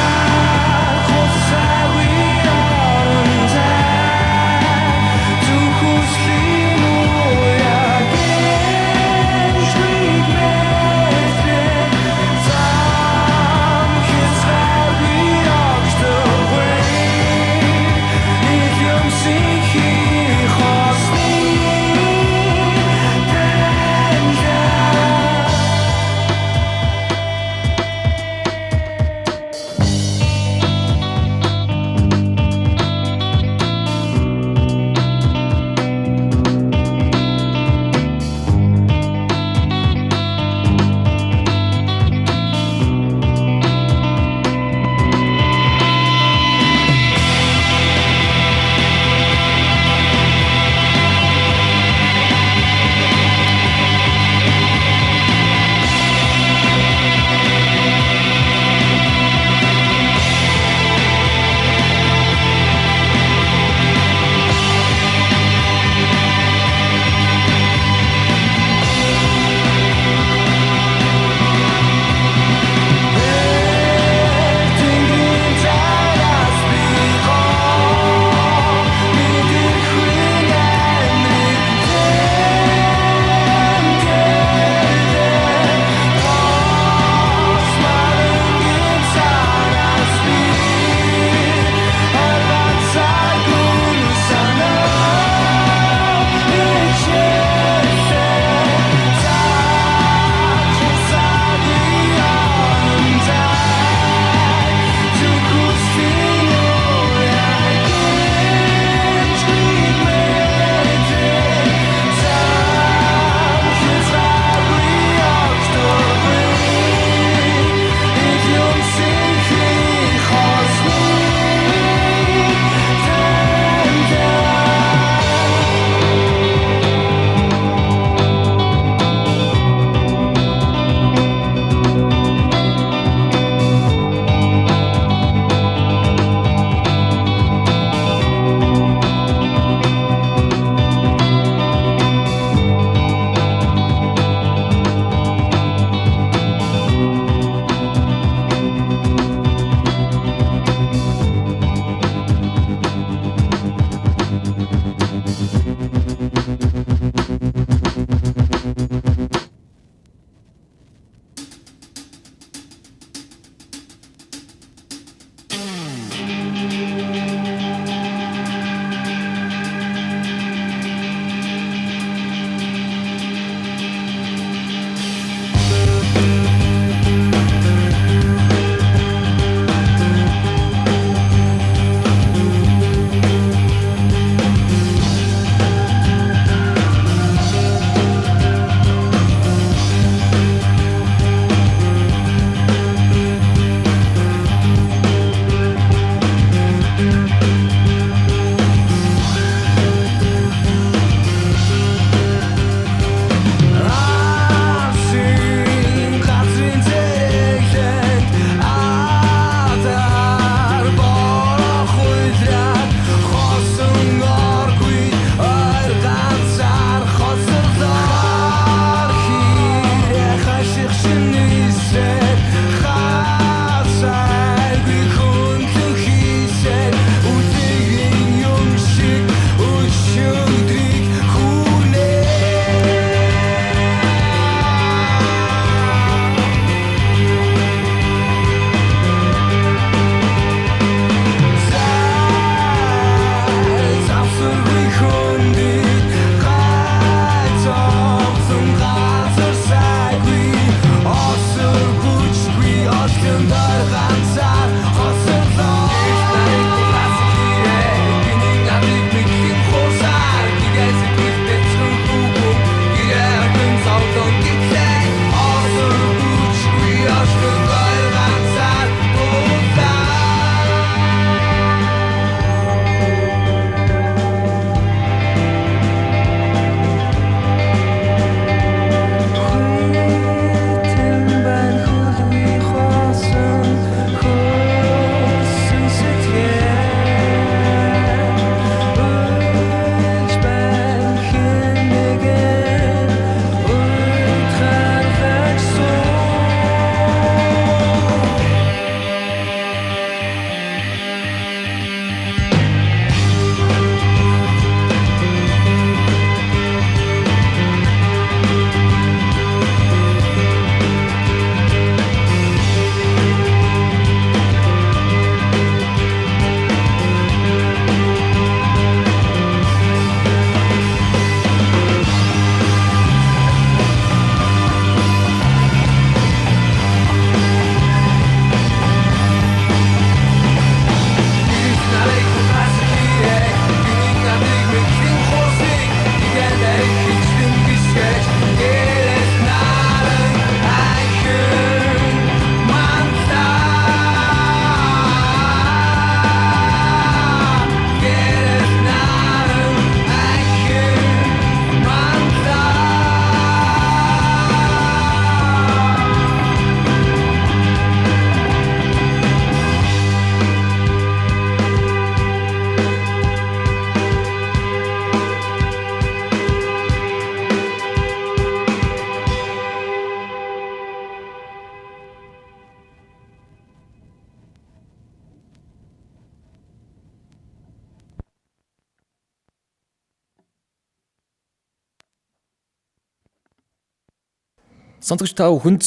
Сонсогч та бүхэнд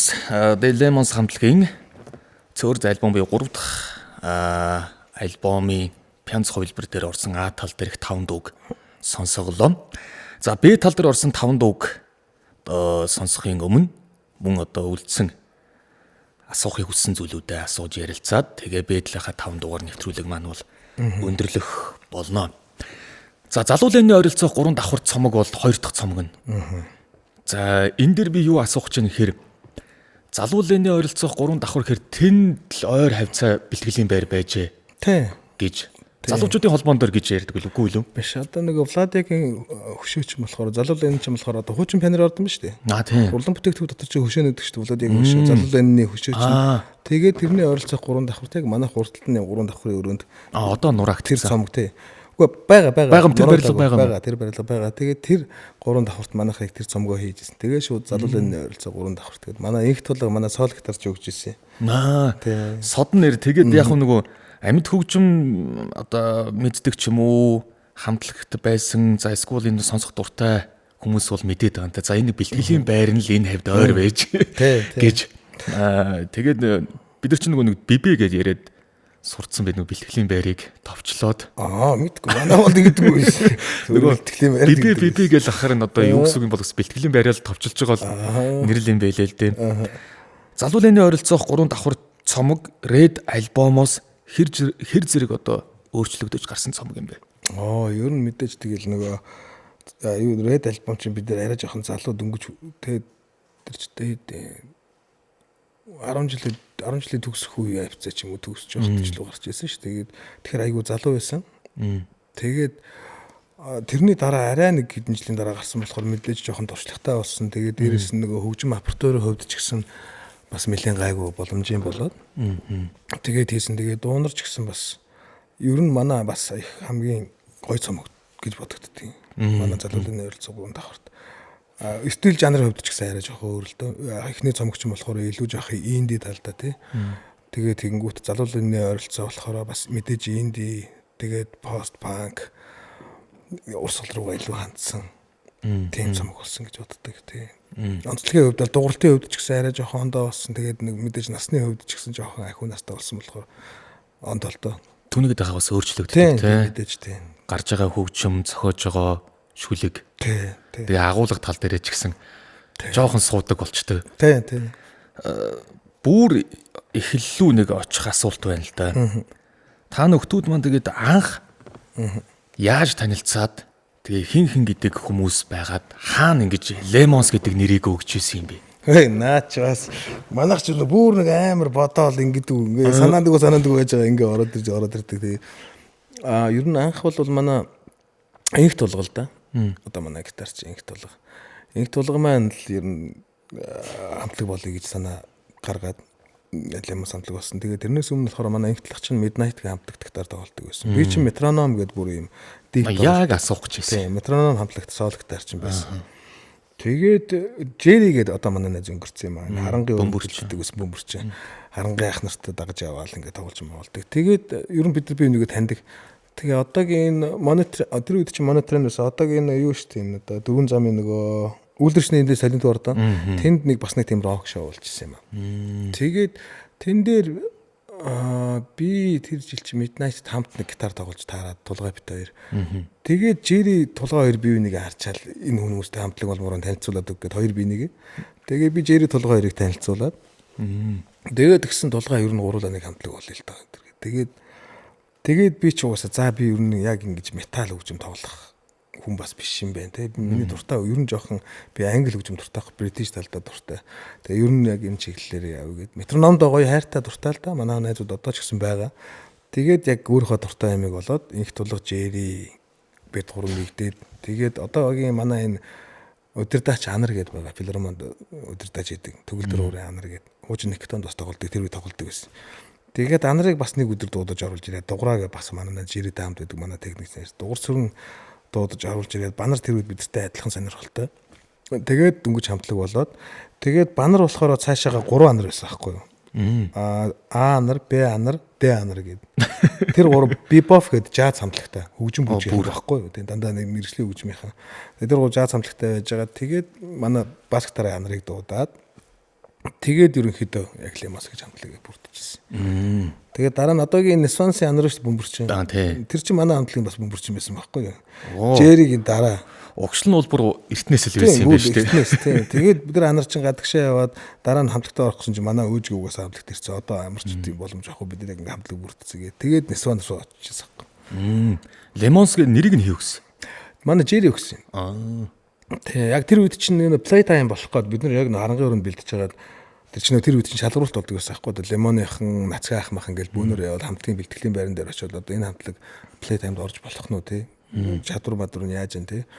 The Lemons хамтлагийн цөөр альбом буюу 3 дахь альбомын пянц хувилбар дээр орсон А тал дээрх 5 дууг сонсоглоо. За Б тал дээр орсон 5 дууг сонсохын өмнө мөн одоо үлдсэн асуухыг хүссэн зүйлүүдээ асууж ярилцаад тэгээ Б талынхаа 5 дуугаар нэвтрүүлэг маань бол өндөрлөх болно. За залуу лэний ойролцоох 3 давхар цомог бол 2 дахь цомог нь. За энэ дэр би юу асуух гэж нэхэр залуу лэний ойролцоох 3 давхар гэхэр тэнд л ойр хавцаа бэлтгэлийн байр байжээ. Тий. гэж залуучуудын холбоон дээр гэж ярьдаг үгүй юу? Биш одоо нэг Владигийн хөшөөч юм болохоор залуу лэн ч юм болохоор одоо хуучин пианер ордон биш үү? Тийм. Урлан бүтээгдэхүүн дотор чи хөшөө нэгдэг шүү дээ. Владигийн хөшөө залуу лэнний хөшөөч. Тэгээд тэрний ойролцоох 3 давхар яг манайх урталтны 3 давхрын өрөөнд Одоо нурагт тэр цомог тий. Үгүй байгаа. Тэр барилга Тэр барилга байгаа. Тэгээд тэр 3 давхарт манайх яг тэр цомгоо хийжсэн. Тэгээд шууд залуу лэнний ойролцоох 3 давхарт тэгээд манай инх тулга манай соол гитарч өгч ирсэн. Тий. Содон нэр тэгээд яг нөгөө амьд хөгжим одоо мэддэг ч юм уу хамтлагт байсан за эсвэл энэ сонсох дуртай хүмүүс бол мэдээд байгаа юм та. За энэ бэлтгэлийн байр нь л энэ хавьд ойр байж гэж. Тэгээд бид нар ч нөгөө нэг бибэ гэж яриад сурцсан байх нөгөө бэлтгэлийн байрыг товчлоод. Мэдгүй. Манай бол ингэдэггүй биш. Нөгөө бэлтгэлийн байр. Бибэ гэж ахаар нь одоо юу гэсэн юм бол бэлтгэлийн байраа л товчилж байгаа бол нэрлэл юм байлээ л дээ. Залуу лэний ойролцоох 3 давхар цомог Red альбомоос хэр зэрэг одоо өөрчлөгдөж гарсан цомог юм бэ? Ер нь мэдээж тэгэл нөгөө юу Red альбом чинь бид нар арай жоохон залуу дөнгөж тэгээд тэр ч тэгээд 10 жилийн төгсөх үе авцаа ч юм уу төгсөж явах гэж л гарч ирсэн шүү. Тэгээд тэгэхээр айгүй залуу байсан. Тэгээд тэрний дараа арай нэг хэдэн жилийн дараа гарсан болохоор мэдээж жоохон туршлагатай болсон. Тэгээд дээрэс нь нөгөө хөгжим аппаратурын хувьд ч гэсэн бас нэлээд гайгүй боломжийн болоод. Тэгээд хийсэн. Тэгээд дуунарч гисэн бас ер нь манай бас хамгийн гой цомог гэж бодогдтыг. Манай залуу лэний ойролцоох 3 давхарт. Стил жанрын хувьд ч гэсэн арай жоохон өөр л дөө. Эхний цомогч юм болохоор илүү жоох инди талдаа тий. Тэгээд тэгэнгүүт залуу лэний ойролцоо болохоор бас мэдээж инди тэгээд пост панк урсгал руугаа илүү хандсан. Тийм цомог болсон гэж боддог тий. Онцлогийн хувьд дууралтын хувьд ч гэсэн арай жоохон ондоо болсон. Тэгээд нэг мэдээж насны хувьд ч гэсэн жоохон ахиу настай болсон болохоор ондолтой. Түүнийг дагаа бас өөрчлөгддөг тий. Мэдээж тий. Гарч байгаа хөгжим, зохиож байгаа шүлэг. Тий. Тэгээ агуулга тал дээрээ ч гэсэн жоохон суудаг болчтой. Тий. Бүр эхлэлүү нэг очих асуулт байна л да. Та нөхдүүд маань тэгээд анх яаж танилцаад тэгээ хин гэдэг хүмүүс байгаад хаана ингэж Lemons гэдэг нэрийг өгч ирсэн юм бэ? Наач бас манайх ч бүр нэг амар бодоол ингэдэг санаандгүй байж байгаа ингээ ороод ирдэг. Тэгээ ер нь анх бол манай инх тулгал да. Одоо манай гитарч инх тулга. Инх тулга маань л ер нь хамтлаг болъё гэж санаа гаргаад Lemons хамтлаг болсон. Тэгээ тэрнээс өмнө болохоор манай инх тулгач нь Midnight гэх хамтлагт гитар тоглодог байсан. Би чинь Metronom гэдэг бүр юм яг асуух гэж байсан. Metronom хамтлагт соол гитарч юм байсан. Тэгээд Jerry гэдэг одоо манай найз өнгөрцөн юм аа. Харангийн өмөрчдөг ус бөмбөрч. Харангийн ах нартай дагаж яваал ингээд тоглож муулдаг. Тэгээд ер нь бид би нэгөө таньдаг. Тэгээ одоогийн монитор тэр үед чинь мониторнээс одоогийн юу шүү дээ энэ одоо 4 замын нөгөө үйлдвэрчний эндээ солинт ордоо. Тэнд нэг бас нэг тийм рок шоу болчихсон юм аа. Тэгээд тэн дээр би тэр жил чи Midnight хамт нэг гитар тоглож таарад тулгаа бит хоёр. Тэгээд Jerry тулгаа хоёр бие бинийг харчаал энэ хүмүүстэй хамтлаг болмороо танилцуулаад өг гэд хоёр бинийг. Тэгээд би Jerry тулгаа хоёрыг танилцуулаад. Тэгээд тэгсэн тулгаа ер нь гуруулаа нэг хамтлаг болъё л даа. Тэгээд би ч угаасаа за би ер нь яг ингэж метал хөгжим тоглох хүн бас биш юм байна те. Миний дуртай ер нь жоохон би англи хөгжим дуртай, бритиш талдаа дуртай. Тэгээ ер нь яг энэ чиглэлээр явъя гэд. Метрономд гоё хайртай дуртай л да. Манай найзууд одоо ч гэсэн байгаа. Тэгээд яг өөрийнхөө дуртай ямиг болоод инх тулга Jerry бид гурав нэгдээд тэгээд одоогийн манай энэ удирдаач анар гэдээ байгаа. Филармонд удирдаач идэг. Төгөлдөр уурын анар гэд. Хуучин Никтонд бас тоглолдог. Тэр үе тоглолдог байсан. Тэгээд анарыг бас нэг өдөр дуудаж оруулж ирээд дуграагээ бас манай Jerryтэй хамт байдаг манай техникч дугур сүрэн дуудаж оруулж ирээд банар тэр үед бидэртэй адилхан сонирхолтой. Тэгээд дөнгөж хамтлаг болоод тэгээд банар болохоор цаашаага 3 анар байсан байхгүй юу? А анар, Б анар, Д анар гэд. Тэр 3 бибоф гэд жаз хамтлагтай хөгжим бүжиг байхгүй юу? Тэгээд дандаа нэг мэрэгжлийн хөгжмийнхан. Тэр 3 жаз хамтлагтай байж байгаа. Тэгээд манай бас гитарын анарыг дуудаад Тэгээд ерөнхийдөө яг Лемос гэж хамтлагийг бүрдчихсэн. Тэгээд дараа нь одоогийн Несвансын анарч бөмбөрчин. Тэр чинь манай хамтлагийн бас бөмбөрчин байсан байхгүй юу? Жеригийн дараа Угшил нь бол бүр эртнээс л байсан юм байна шүү дээ. Тэгээд бид нар анарчин гадагшаа яваад дараа нь хамтлагтаа орохсон чинь манай өөжиг угаас хамтлагт ирсэн. Одоо амарчдын боломж авахгүй бид нар яг хамтлаг бүрдцээгээ. Тэгээд Несван руу очижсэн байхгүй. Лемонс гэ нэрийг нь хийв гэсэн. Манай Жери өгсөн. Тэг яг тэр үед чинь нэг play time болох гээд бид нар яг харангийн өрөөнд бэлдэж хагаад тэр чинь тэр үед чинь шалгаруулалт болдог байсан байхгүй. Лемоныхан, нацгаа ах махан гэж бөөнөр яваад хамтлагийн бэлтгэлийн байран дээр очиод одоо энэ хамтлаг play time-д орж болох нь үү те. Чадвар мадвар нь яаж юм те.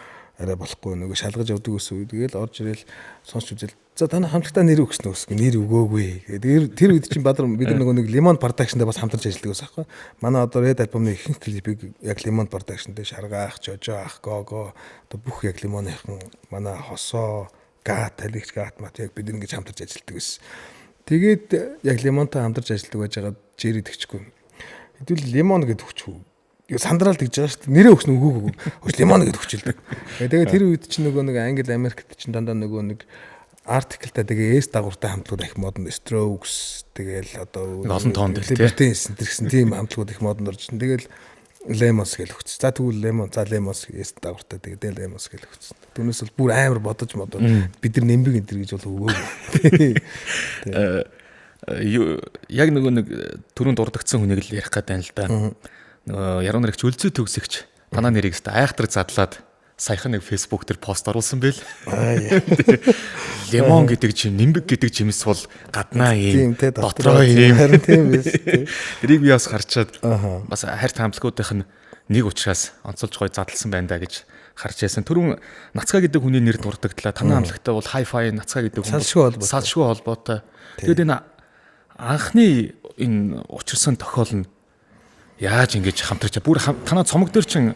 Арай болохгүй нөгөө шалгаж явдаг гэсэн үг. Тэгэл орж ирэл сонсч үзэл. За танай хамтлагтаа нэр өгсөн үсгүй. Нэр өгөөгүй. Тэгээд тэр үед чинь бадар бид нар нөгөө нэг Lemon Production-д бас хамтарч ажилладаг байсан байхгүй. Манай одоо Red album-ны ихэнх клипийг яг Lemon Production-д шаргаах, жожоох, гого одоо бүх яг Lemon-ийн манай хосоо, гат, талигч гат мат яг бид ингэж хамтарч ажилладаг байсан. Тэгээд яг Lemon-тай хамтарч ажилладаг байж байгаа Jerry тэгчгүй. Хэдүүл Lemon гэдэг хүчгүй. Сандрал гэж байгаа шүү дээ. Нэрээ өгсөн үгүй. Лемон гэдэг хүчилдэг. Тэгээд тэр үед чинь нөгөө нэг Англи Америкт чинь дандаа нөгөө нэг артиклтай тэгээ S дагууртай хамтлагууд их модон Strokes тэгээл одоо олон тоонд тийм тийм хамтлагууд их модон орж чинь тэгэл Lemons гэж өгсөн. За тэгвэл Lemons S дагууртай тэгээ Lemons гэж өгсөн. Түүнээс бол бүр амар бодож бид нар нэмбэг энэ төр гэж бол өгөөгүй. Яг нөгөө нэг түрүүнд дурдгдсан хүнийг л ярих гэдэг юм л да. Нөгөө яруу наригч үлзий төгсөгч танаа нэрийг өстө айхтар задлаад саяхан нэг фэйсбүүк дээр пост оруулсан байл. Лемон гэдэг чим, нимбэг гэдэг чимээс бол гаднаа юм, дотроо юм. Харин тийм биз. Тэрийг би бас харчаад бас хайрт хамтлагуудынх нь нэг учраас онцолж гой задлсан байна да гэж харж яасан. Түрүүн Нацгаа гэдэг хүний нэр дурдагдлаа. Танаа хамтлагтай бол Hi-Fi Нацгаа гэдэг хүн салшгүй холбоотой. Тэгээд энэ анхны энэ учирсан тохиол нь яаж ингэж хамтарч бүр танаа цомог дээр чинь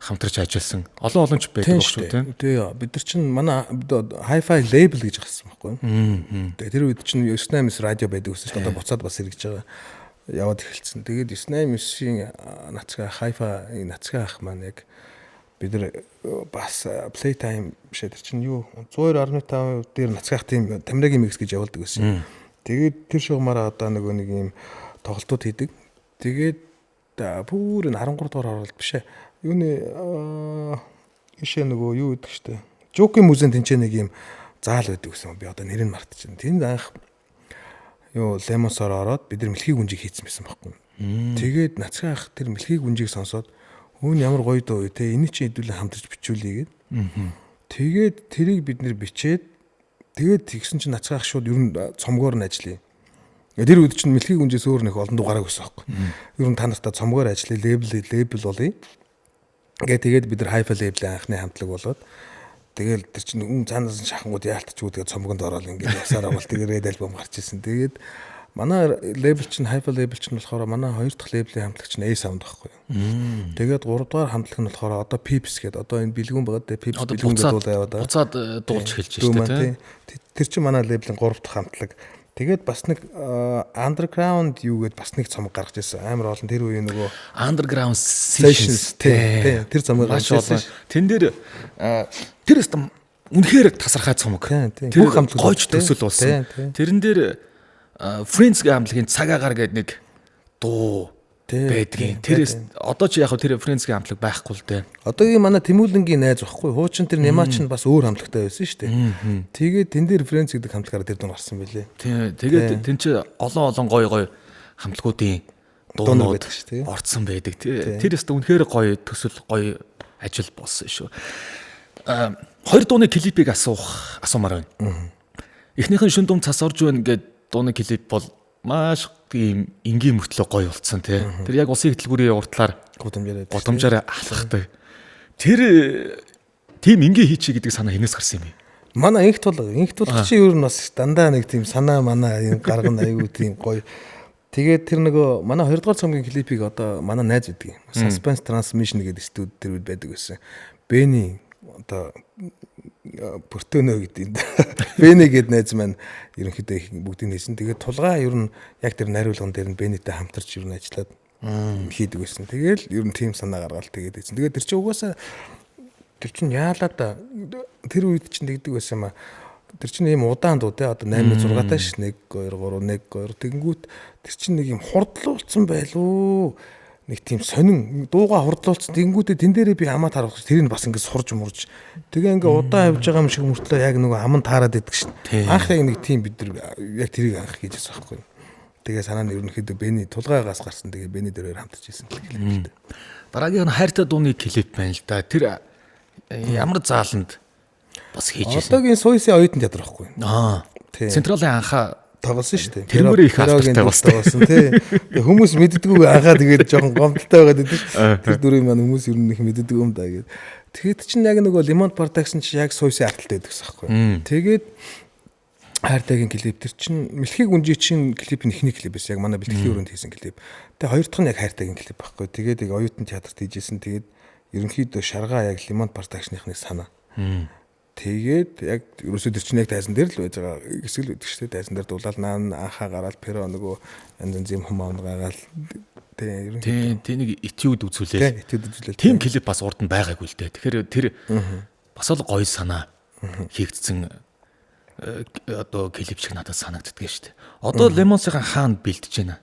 хамтарч ажилласан олонч байдаг шүү тийм. Тэгээ бид нар чинь манай Hi-Fi label гэж гарсан байхгүй. Тэгээ тэр үед чинь 98-с радио байдаг гэсэн чинь одоо буцаад бас хэрэгж байгаа яваад эхэлсэн. Тэгээд 98-ийн Нацгаа Hi-Fi Нацгаа ах маань яг бид нар бас play time бишээ тэр чинь юу 102.5 дээр Нацгаах тийм Тамирагийн mix гэж явуулдаг гэсэн. Тэгээд тэр шугамаараа одоо нөгөө нэг юм тоглолтууд хийдэг. Тэгээд бүр 13 дугаар оролт бишээ. Юуны ишээ нөгөө юу гэдэг штэ. Жоки музейн тэнцээ нэг юм заал байдаг гэсэн. Би одоо нэрийг мартчихсан. Тэнд анх юу Lemons-оор ороод бид нар мэлхий гүнжиг хийцсэн байсан байхгүй. Тэгээд Нацгаах тэр мэлхий гүнжиг сонсоод өөн ямар гоё дөө те энийг чи хэдүүлээ хамтарч бичүүлээ гээд. Тэгээд тэрийг бид нэр бичээд тэгээд тэгсэн чинь Нацгаах шууд ер нь цомгоор нь ажиллая. Тэр үед чинь мэлхий гүнжээс өөр нэг олон дугаараа гэсэн байхгүй. Ер нь та нартай цомгоор ажиллая, лейбл болъё. Тэгээд бид нар Hi-Fi label анхны хамтлаг болоод тэгэл тэр чинь цаанаас шахангууд яалтчгүй тэгээд цомгонд ороод ингээд явсараа бол тэгээд Red album гарч ирсэн. Тэгээд манай label чинь Hi-Fi label чинь болохоор манай хоёр дахь label-ийн хамтлаг чинь A-Sound байхгүй юу. Тэгээд 3 дахь хамтлаг нь болохоор одоо Pips гэдэг одоо энэ бэлгүүн байгаа дээ Pips бэлгүүн гэдэг дуулаа яваад. Буцаад дуулж эхэлж байна тийм. Тэр чинь манай label-ийн 3 дахь хамтлаг. Тэгээд бас нэг underground юу гэдээ бас нэг цомог гаргаж ирсэн. Амар олон тэр үеийн нөгөө underground sessions тий. Тэр цомог гаргаж ирсэн. Тэн дээр тэр өстө үнэхээр тасархай цомог. Тэр гойч төсөл болсон. Тэрэн дээр Friends хамтлагийн цагаагаар гэдэг нэг дуу байдгийн. Тэрээс одоо ч яг тэр Friends-ийн хамтлаг байхгүй л дээ. Одоогийн манай Тэмүүлэнгийн найз байхгүй. Хуучин тэр Нямаач нь бас өөр хамтлагтай байсан шүү дээ. Тэгээд тэн дээр Friends гэдэг хамтлагаараа тэр дуу гарсан байлээ. Тэгээд тэн чи олон гоё хамтлагуудын дуунууд орцсон байдаг. Тэр өстө үнэхээр гоё төсөл гоё ажил болсон шүү. Хоёр дууны клипийг асуумаар байна. Эхнийхэн шин дум цас орж байна гэдэг дууны клип бол маш тийм энгийн мөртлөө гоё болцсон тий. Тэр яг улсын хөтөлбөрийн уртлаар гудамжаар алхахдаг. Тэр тийм энгийн хийчи гэдэг санаа хинээс гарсан юм бэ? Манай инхт бол чи ер нь бас дандаа нэг тийм санаа манаа юм гаргана аюу тийм гоё. Тэгээд тэр нөгөө манай 2 дугаар цомгийн клипийг одоо манай найз байдаг. Suspense Transmission гэдэг студ тэр үед байдаг байсан. Бэни одоо Портөнө гэдэг. Бэни гэдэг найз маань ерөнхийдөө бүгдийг нээсэн. Тэгээд тулгаа ер нь яг тэр нариулган дээр нь Бэнитэй хамтарч ер нь ажиллаад хийдэг байсан. Тэгээл ер нь тим санаа гаргаал тэгээд ийсэн. Тэгээд тэр чинь угаасаа тэр чинь яалаа да тэр үед чинь тэгдэг байсан юм аа. тэр чинь ийм удаан дуу те одоо 8-6 таа ш 1 2 3 1 2 тэгэнгүүт тэр чинь нэг юм хурдлуулсан байлуу. Нэг тийм сонин дууга хурдлуулсан тэгэнгүүтээ тэн дээрээ би амаа таарах тэрийг бас ингэ сурж мурж. Тэгээ ингээ удаан явж байгаа юм шиг мөртлөө яг нөгөө аман таарад идэг ш. Анх яг нэг тийм бид нар яг тэрийг анх хийж байсан байхгүй. Тэгээ санаа нь ерөнхийдөө Бэни тулгаагаас гарсан. Тэгээ Бэни дээрээ хамтарч ирсэн клип. Дараагийн нь хайртай дууны клип байна л да. Тэр ямар зааланд бас хийж ирсэн. Одоогийн Суйсын оюутан театр байхгүй. Централийн анхаа тоглосон шүү дээ. Тэрмээр их алдартай болсон тий. Хүмүүс мэддэггүй анхаа тэгээд жоохон гомдолтой байгаад идэв ш. Тэр дүрийн маань хүмүүс ер нь их мэддэг юм да гэд. Тэгэхэд чинь яг нөгөө Lemon Production чи яг Суйсын арталтай байдаг гэсэн байхгүй. Тэгээд хайртайгийн клип тэр чинь Мэлхийг үнжи чинь клипийн эхний клип байсан. Яг манай бэлтгэлийн өрөөнд хийсэн клип. Тэгээд хоёр дахь нь яг хайртайгийн клип байхгүй. Тэгээд яг оюутан театрт хийжсэн. Тэгээд ерөнхийдөө шаргаа яг Lemon Production-ийнхний санаа. Тэгээд яг ерөөсөө тэр чинь яг тайзан дээр л байж байгаа хэсэг л байдаг шүү дээ. Тайзан дээр дуулаад анхаа гараад перо нөгөө янз юм хүмүүс аагаал тийм нэг этюд үзүүлээ. Тийм клип бас урд нь байгаагүй л дээ. Тэгэхээр тэр бас л гоё санаа хийгдсэн одоо клип шиг надад санагддаг шүү дээ. Одоо Lemon-ийн хаанд бэлтэж байна.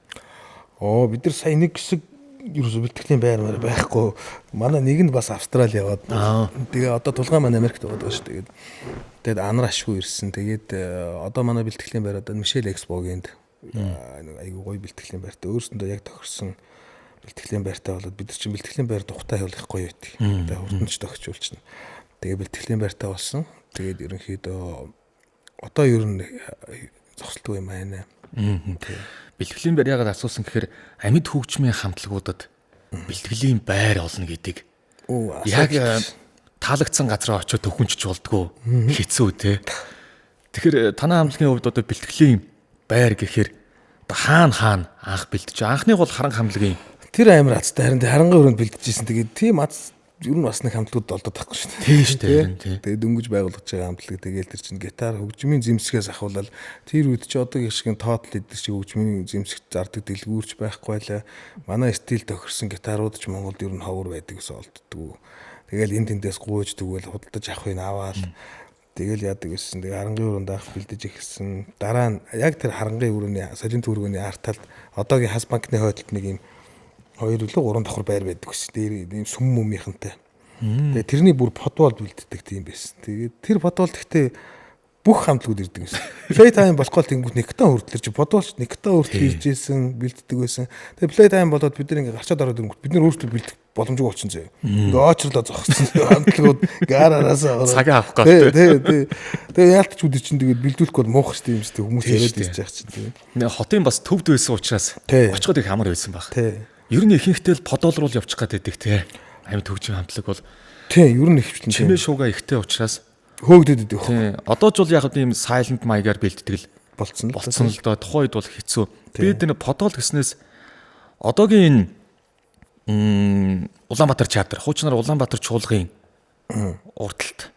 Бид нар сая нэг хэсэг ерөөсөө бэлтгэлийн байр байхгүй. Манай нэг нь бас Австрали яваад. Тэгээ одоо тулгаан маань Америкт байгаа шүү дээ. Тэгээд анар ашгүй ирсэн. Тэгээд одоо манай бэлтгэлийн байр одоо Мишель Экспогинд айгуу гоё бэлтгэлийн байртай. Өөрсөндөө яг тохирсон бэлтгэлийн байртай болоод бид нар чинь бэлтгэлийн байр тухтай явуулах гоё байт. Тэгээд хурдч тохижуулчихна. Тэгээ бэлтгэлийн байртай болсон. Тэгээд ерөнхийдөө одоо ер нь зогсолтгүй юм байна. Бэлтгэлийн байр яагаад асуусан гэхээр амьд хөгжмийн хамтлагуудад бэлтгэлийн байр олно гэдэг. Яг таалагдсан газараа очиод төхөнчж болдгоо хэцүү те. Тэгэхээр танай хамтлагийн хувьд одоо бэлтгэлийн байр гэхээр хаана анх бэлтэж. Анхныг бол Харан хамтлагийн тэр амар азтай харин харангийн өрөөнд бэлтжижсэн. Тэгээд тийм аз ер нь бас нэг хамтлагууд олдоод байхгүй шүү дээ. Тийм шүү дээ. Тэгээд дөнгөж байгуулж байгаа хамтлаг тэгээд тэр чинь гитар хөгжмийн зэмсгээс ахуулаад тэр үед чи одоо гişгэн тоотл гэдэг шиг хөгжмийн зэмсэгт зардаг дэлгүүрч байхгүй байлаа. Манай стил тохирсон гитарууд ч Монголд ер нь ховор байдаг ус олддгоо. Тэгэл энэ тэндээс гуйж тэгвэл худалдаж авахыг аваад тэгэл яадаг гэсэн. Тэгээ харангийн өрөөнд анх бэлдэж ихсэн. Дараа нь яг тэр харангийн өрөөний солин түүргөний арталд одоогийн Хас банкны хойдолд нэг юм 2 үлээ 3 давхар байр байдаг ус. Дээр ийм сүм мөмийнхэнтэй. Тэгээ тэрний бүр подвол бэлддэг тийм байсан. Тэгээд тэр подвол гэхдээ бүх хамтлагууд ирдэг гэсэн. Playtime болохгүй тэнгууд нэгтэн хүртэл чи подволч нэгтэн хүртэл иржсэн бэлддэг байсан. Тэгээ Playtime болоод бид нар ингээ гарчаад ороод ирэнгүүт бид нар өөрсдөө бэлдэх боломжгүй болчихсон зөө. Ингээ очрлоо зогссон хамтлагууд гараараасаа ороод цагаа авах гал. Тэгээ яалтч үдэ чинь тэгээд бэлдүүлэхгүй бол муухай шүү дээ юм шүү дээ. Хүмүүс яриад ирж байгаа чинь тийм. Нэг хотын бас төвд байсан учраас очиход их амар байсан баг. Ер нь ихэнхдээ л подвол руу явчих гээд байдаг те. Амьд хөгжмийн хамтлаг бол тийм ер нь ихвчлэн чимээ шууга ихтэй учраас хөөгдөд идэв. Тийм. Одоо ч бол яг ийм silent maiгаар бэлддэг л болцсон л доо. Тухайн үед бол хэцүү. Бид энэ подвол гэснээс одоогийн Улаанбаатар театр, хуучнаар Улаанбаатар чуулгын урталт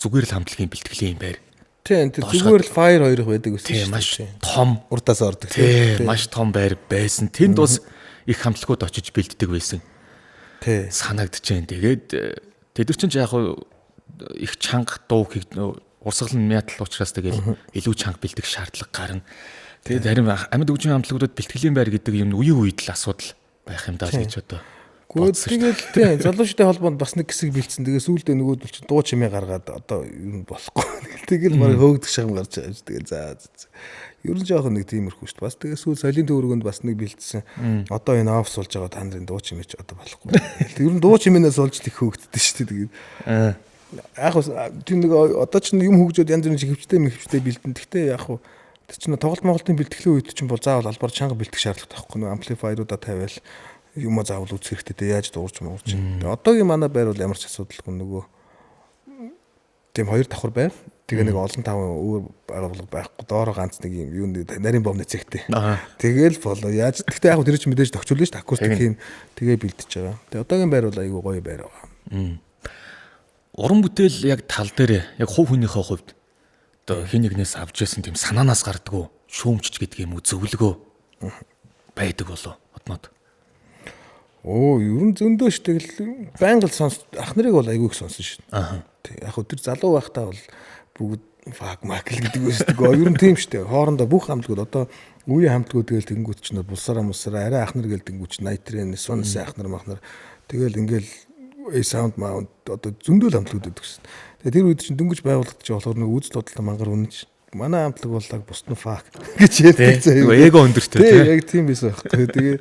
зүгээр л хамтлагийн бэлтгэлийн байр. Тийм зүгээр л fire 2 байдаг гэсэн тийм маш том урдаас ордог. Тийм маш том байр байсан. Тэнд бас их хамтлагууд очиж бэлддэг байсан. Тийм санагдаж байна. Тэгээд тэд нар чинь яг их чанга дуу урсгал нь мятал учраас тэгэл илүү чанга бэлдэх шаардлага гарна. Тэгээд харин амьд хөгжмийн хамтлагуудад бэлтгэлийн байр гэдэг юм үеийн үед л асуудал байх юм даа гэж одоо. Тэгэл тийм залуучуудын холбоонд бас нэг хэсэг бэлдсэн. Тэгээ сүүлдээ нөгөөдөл чинь дуу чимээ гаргаад одоо юу болохгүй. Тэгэл баг хөөгдөх шахам гарч байгаа. Тэгэл за. Ер нь жоохон нэг тиймэрхүү шүү дээ. Бас тэгээ сүүл солин төвөргөнд бас нэг бэлдсэн. Одоо энэ офс болж байгаа та нарын дуу чимээ ч одоо болохгүй. Ер нь дуу чимээнээс олж их хөөгддөг шүү дээ. Тэгээд яг тийм нэг одоо ч юм хөгжөөд янз бүрийн хөвчтэй бэлдэн. Гэхдээ яг тэр чинь тоглолт Монголын бэлтгэлийн үед чинь бол заавал албаар чанга бэлдэх шаардлагатай байхгүй. Амплифайруудаа тавиал юм заавал үзэх хэрэгтэй. Яаж дуурч муурч. Тэгээ одоогийн манай байр бол ямар ч асуудалгүй нөгөө тийм 2 давхар байр. Тэгээ нэг олон таван өөр байгууллага байхгүй. Доороо ганц нэг юм юу нарийн бомны цэгтэй. Тэгээл болоо. Яаж гэхдээ яг тэр чинь мэдээж тохижуулна шүү дээ. Акустик хийн тэгээ бэлдэж байгаа. Тэгээ одоогийн байр бол айгүй гоё байр байгаа. Уран бүтээл яг тал дээр яг хувь хүнийхээ хувьд одоо хин нэгнээс авч яасан тийм санаанаас гардггүй шүүмжч гэдэг юм уу зөвлөгөө байдаг болоо однод. Ер нь зөндөө шүү дээ. Байнга сонс ах нарыг бол айгүй их сонсон шүү дээ. Яг тэр залуу байхдаа бол бүгд фак макл гэдэг үсдэг. Ер нь тийм шүү дээ. Хоорондоо бүх хамтлагууд одоо үеийн хамтлагууд тэгэл тэнгууд ч булсараа арай ахнар гэл тэнгууд ч найтрын сунс ахнар махнар тэгэл ингээл саунд маунт одоо зөндөл хамтлагууд гэдэг шүү дээ. Тэгээ тэр үед чинь дөнгөж байгуулагдаж болохоор нэг үзэл бодлоо мангар үнэж манай хамтлаг боллаг бусд нь фак гэж ярьдаг заяа. Эго өндөртэй тийм яг тийм байсан байх. Тэгээ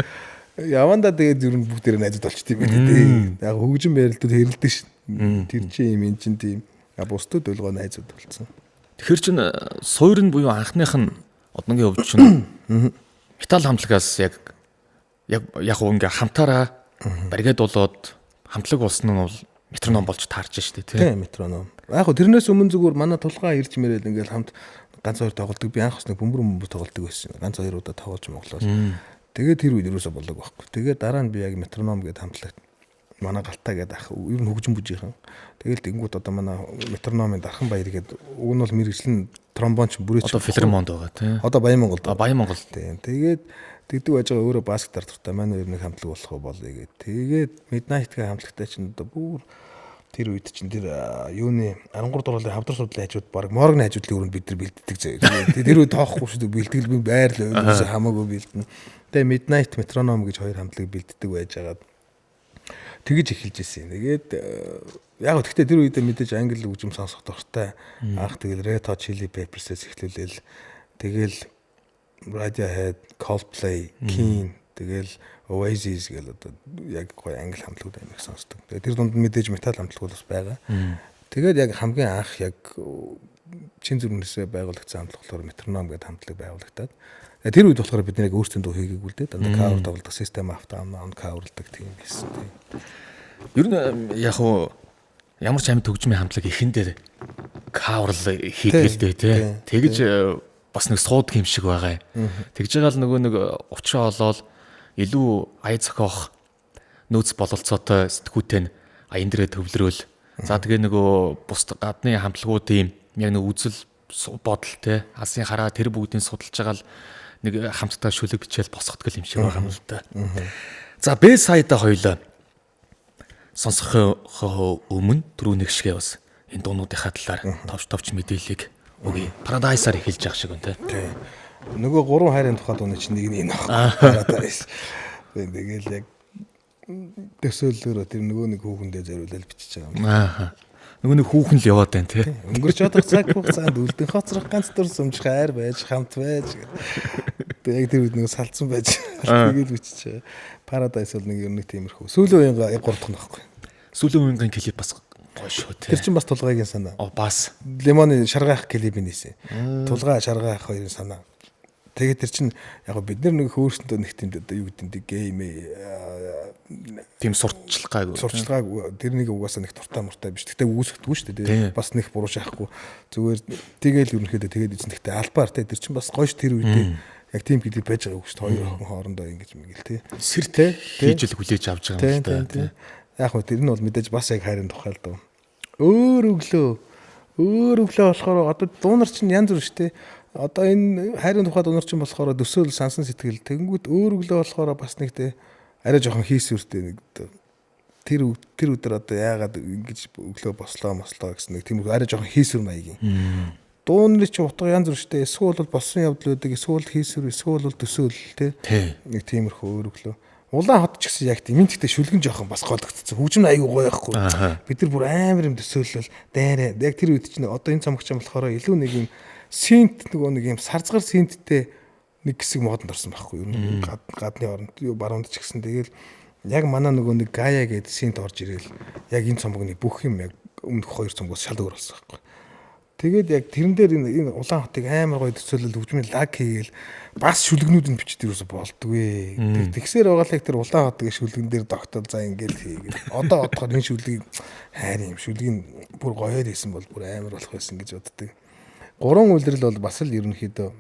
явандаа тэгээд ер нь бүгдээр найзууд болчт юм байна тийм. Яг хөгжим ярилтууд хэрэлдэж шин. Тэр чинь юм эн чинь тийм. Бусдад өлгөө найзууд болсон. Тэгэхээр чин суурин буюу анхных нь одногийн өвч чинь метал хамтлагаас яг ингээ хамтаараа баригад болоод хамтлаг болсон нь бол метроном болж таарч штэ тийм метроном. Яг тэрнээс өмнө зүгээр манай тулгаа ирж мэрэл ингээл хамт ганц хоёр тоглолтог би анх нэг бөмбөр тоглолтог байсан. Ганц хоёр удаа тоглож моглол. Тэгээд тэр үед юусоо болдог байхгүй. Тэгээд дараа нь би яг метроном гэдэг хамтлагт манай галтаа гэдэг ах ер нь хөгжим бүжийнхэн. Тэгэл тэнгууд одоо манай метрономын Дархан Баяр гэдэг уг нь бол мэрэгчлэн тромбонч бүрээч одоо филармонд байгаа тийм. Одоо Баян Монголд. Баян Монгол. Тийм. Тэгээд тэгдэг байж байгаа өөрөө баскетбол дуртай манай хоёр нэг хамтлаг болох болъё гэдэг. Тэгээд Midnight гэх хамтлагтай чинь одоо бүр тэр үед чинь тэр юуны 13 дууралын хавдар судлалын хажууд баг моргны хажуудлын өрөөнд бид нар бэлддэг заяа. Тэр үед тоохгүй шүү дээ бэлтгэл би байр л өөөсөө хамаагүй бэлдэнэ. Тэгээд Midnight Metronom гэж хоёр хамтлаг бэлддэг байж байгаад тэгэж эхэлж ирсэн. Тэгээд яг гэхдээ тэр үед мэдээж англи хөгжим сонсох дуртай. Анх тэгэл Red Hot Chili Peppers-ээс эхлүүлээл тэгэл Radiohead, Coldplay, Keane тэгэл Oasis гэл одоо яг гоё англи хамтлагууд амиг сонсдог. Тэгээд тэр дунд мэдээж метал хамтлагууд бас байгаа. Тэгээд яг хамгийн анх яг чин зүрмнээсээ байгуулагдсан хамтлаг болохоор Metronom гэдэг хамтлаг байгуулагдаад тэр үед болохоор бид нэг өөрсдөө дуу хийгээгүй л дээ. Дандаа cover тоглодог, систем автоон coverлдаг тийм байсан. Ер нь яг уу ямар ч амьд хөгжмийн хамтлаг ихэндээ coverл хийгээл дээ тий. Тэгэж бас нэг сууд юм шиг байгаа. Тэгж байгаа л нөгөө нэг учраа олоод илүү ая зохиох нөөц бололцоотой сэтгүүтэй аян дээрээ төвлөрөөл. За тэгээ нөгөө бус гадны хамтлагуудын яг нэг үзэл бодол те алсын хараа тэр бүгдийг судалж байгаа л нэг хамтдаа шүлэг бичээл босгодог юм шиг байгаа юм л да. За Б сайда хоёлоо сонсохоо өмнө түрүү нэг шигээ бас энэ дуунуудынхаа талаар товч мэдээллийг өгье. Paradise-аар эхэлж байгаа шиг байна те. Нөгөө гурван хайрын тухай дууны чинь нэг нь энэ байна. Тэгэл яг төсөөллөөрөө тэр нөгөө нэг хүүхэндээ зориулаад бичиж байгаа юм. Аа. Нөгөө нэг хүүхэн л яваад байна тий. Өнгөрч одох цаг хугацаанд үлдэн хоцрох ганц дур сүмж хайр байж хамт байж. Тэгээ яг тэр үед нэг салцсан байж. Тэгэл бичиж. Paradise бол нэг юм нэг тиймэрхүү. Сүүлийн үеийн яг 3 дахь нь байхгүй. Сүүлийн үеийн клип бас гоё шүү тий. Тэр чинь бас тулгайгийн санаа. Бас Лимоны шаргаах клипийн нээсэн. Тулгай шаргаах хоёрын санаа. Тэгээд тэр чинь яг бид нар нэг хөөрсөндөө нэг тийм одоо юу гэдэг гейм тийм сурталчилгааг тэрнийг угаасаа нэг туртаа муртай биш. Гэтэ үүсгэдэггүй шүү дээ. Бас нэг буруу шахахгүй. Зүгээр тэгэл ерөнхийдөө тэгээд эзэн гэхдээ албаар те тэр чинь бас гоё ш тэр үедээ яг тийм клип байж байгаа үг шүү дээ. Хоёр охин хоорондоо ингэж мэгэл те. Сэр те хийж л хүлээж авч байгаа юм л да. Яг хөө тэр нь бол мэдээж бас яг хайрын тухай л дөө. Өөр өглөө болохоор одоо дуунар чинь янз бүр шүү дээ. Одоо энэ хайрын тухай дунар чинь болохоор төсөөл сансан сэтгэл тэгэнгүүт өөр өглөө болохоор бас нэг те арай жоохон хийсвэртэй нэг тэр өдөр одоо яагаад ингэж өглөө бослоо гэсэн нэг тийм арай жоохон хийсвэр маягийн. Дуунрын чи утга янз бүр штэ эсвэл бол болсон явдлуудыг эсвэл хийсвэр эсвэл бол төсөөл те нэг тиймэрхүү өөр өглөө. Улаан хот ч гэсэн яг тийм тэгтээ шүлгэн жоохон бас гологдсон. Хөгжим аягүй гоё байхгүй. Бид нар бүр амар юм төсөөлөл дайраа. Яг тэр үед чинь одоо энэ цамгч юм болохоор илүү нэг юм синт нөгөө нэг юм сарзгар синттэй нэг хэсэг модонд орсон байхгүй юу гадны оронд юу баруунд ч гэсэн тэгэл яг манай нөгөө нэг гая гэдэг синт орж ирээл яг энэ цомгны бүх юм яг өмнөх хоёр цомгоос шал өөр болсон байхгүй. Тэгээд яг тэрэн дээр энэ улаан хотыг амар гоё төсөөлөл хөгжмийн лаг хийгээл бас шүлгнүүд нь бичиж дээрээс болдгүй. Тэгсээр байгаа л яг тэр улаан хотыг шүлгэн дээр тогтол за ингээл хийгээл. Одоо одохоор энэ шүлгийг хайр юм шүлгийн бүр гоёор хийсэн бол бүр амар болох байсан гэж боддог. Гурван үйлрэл бол бас л ерөнхийдөө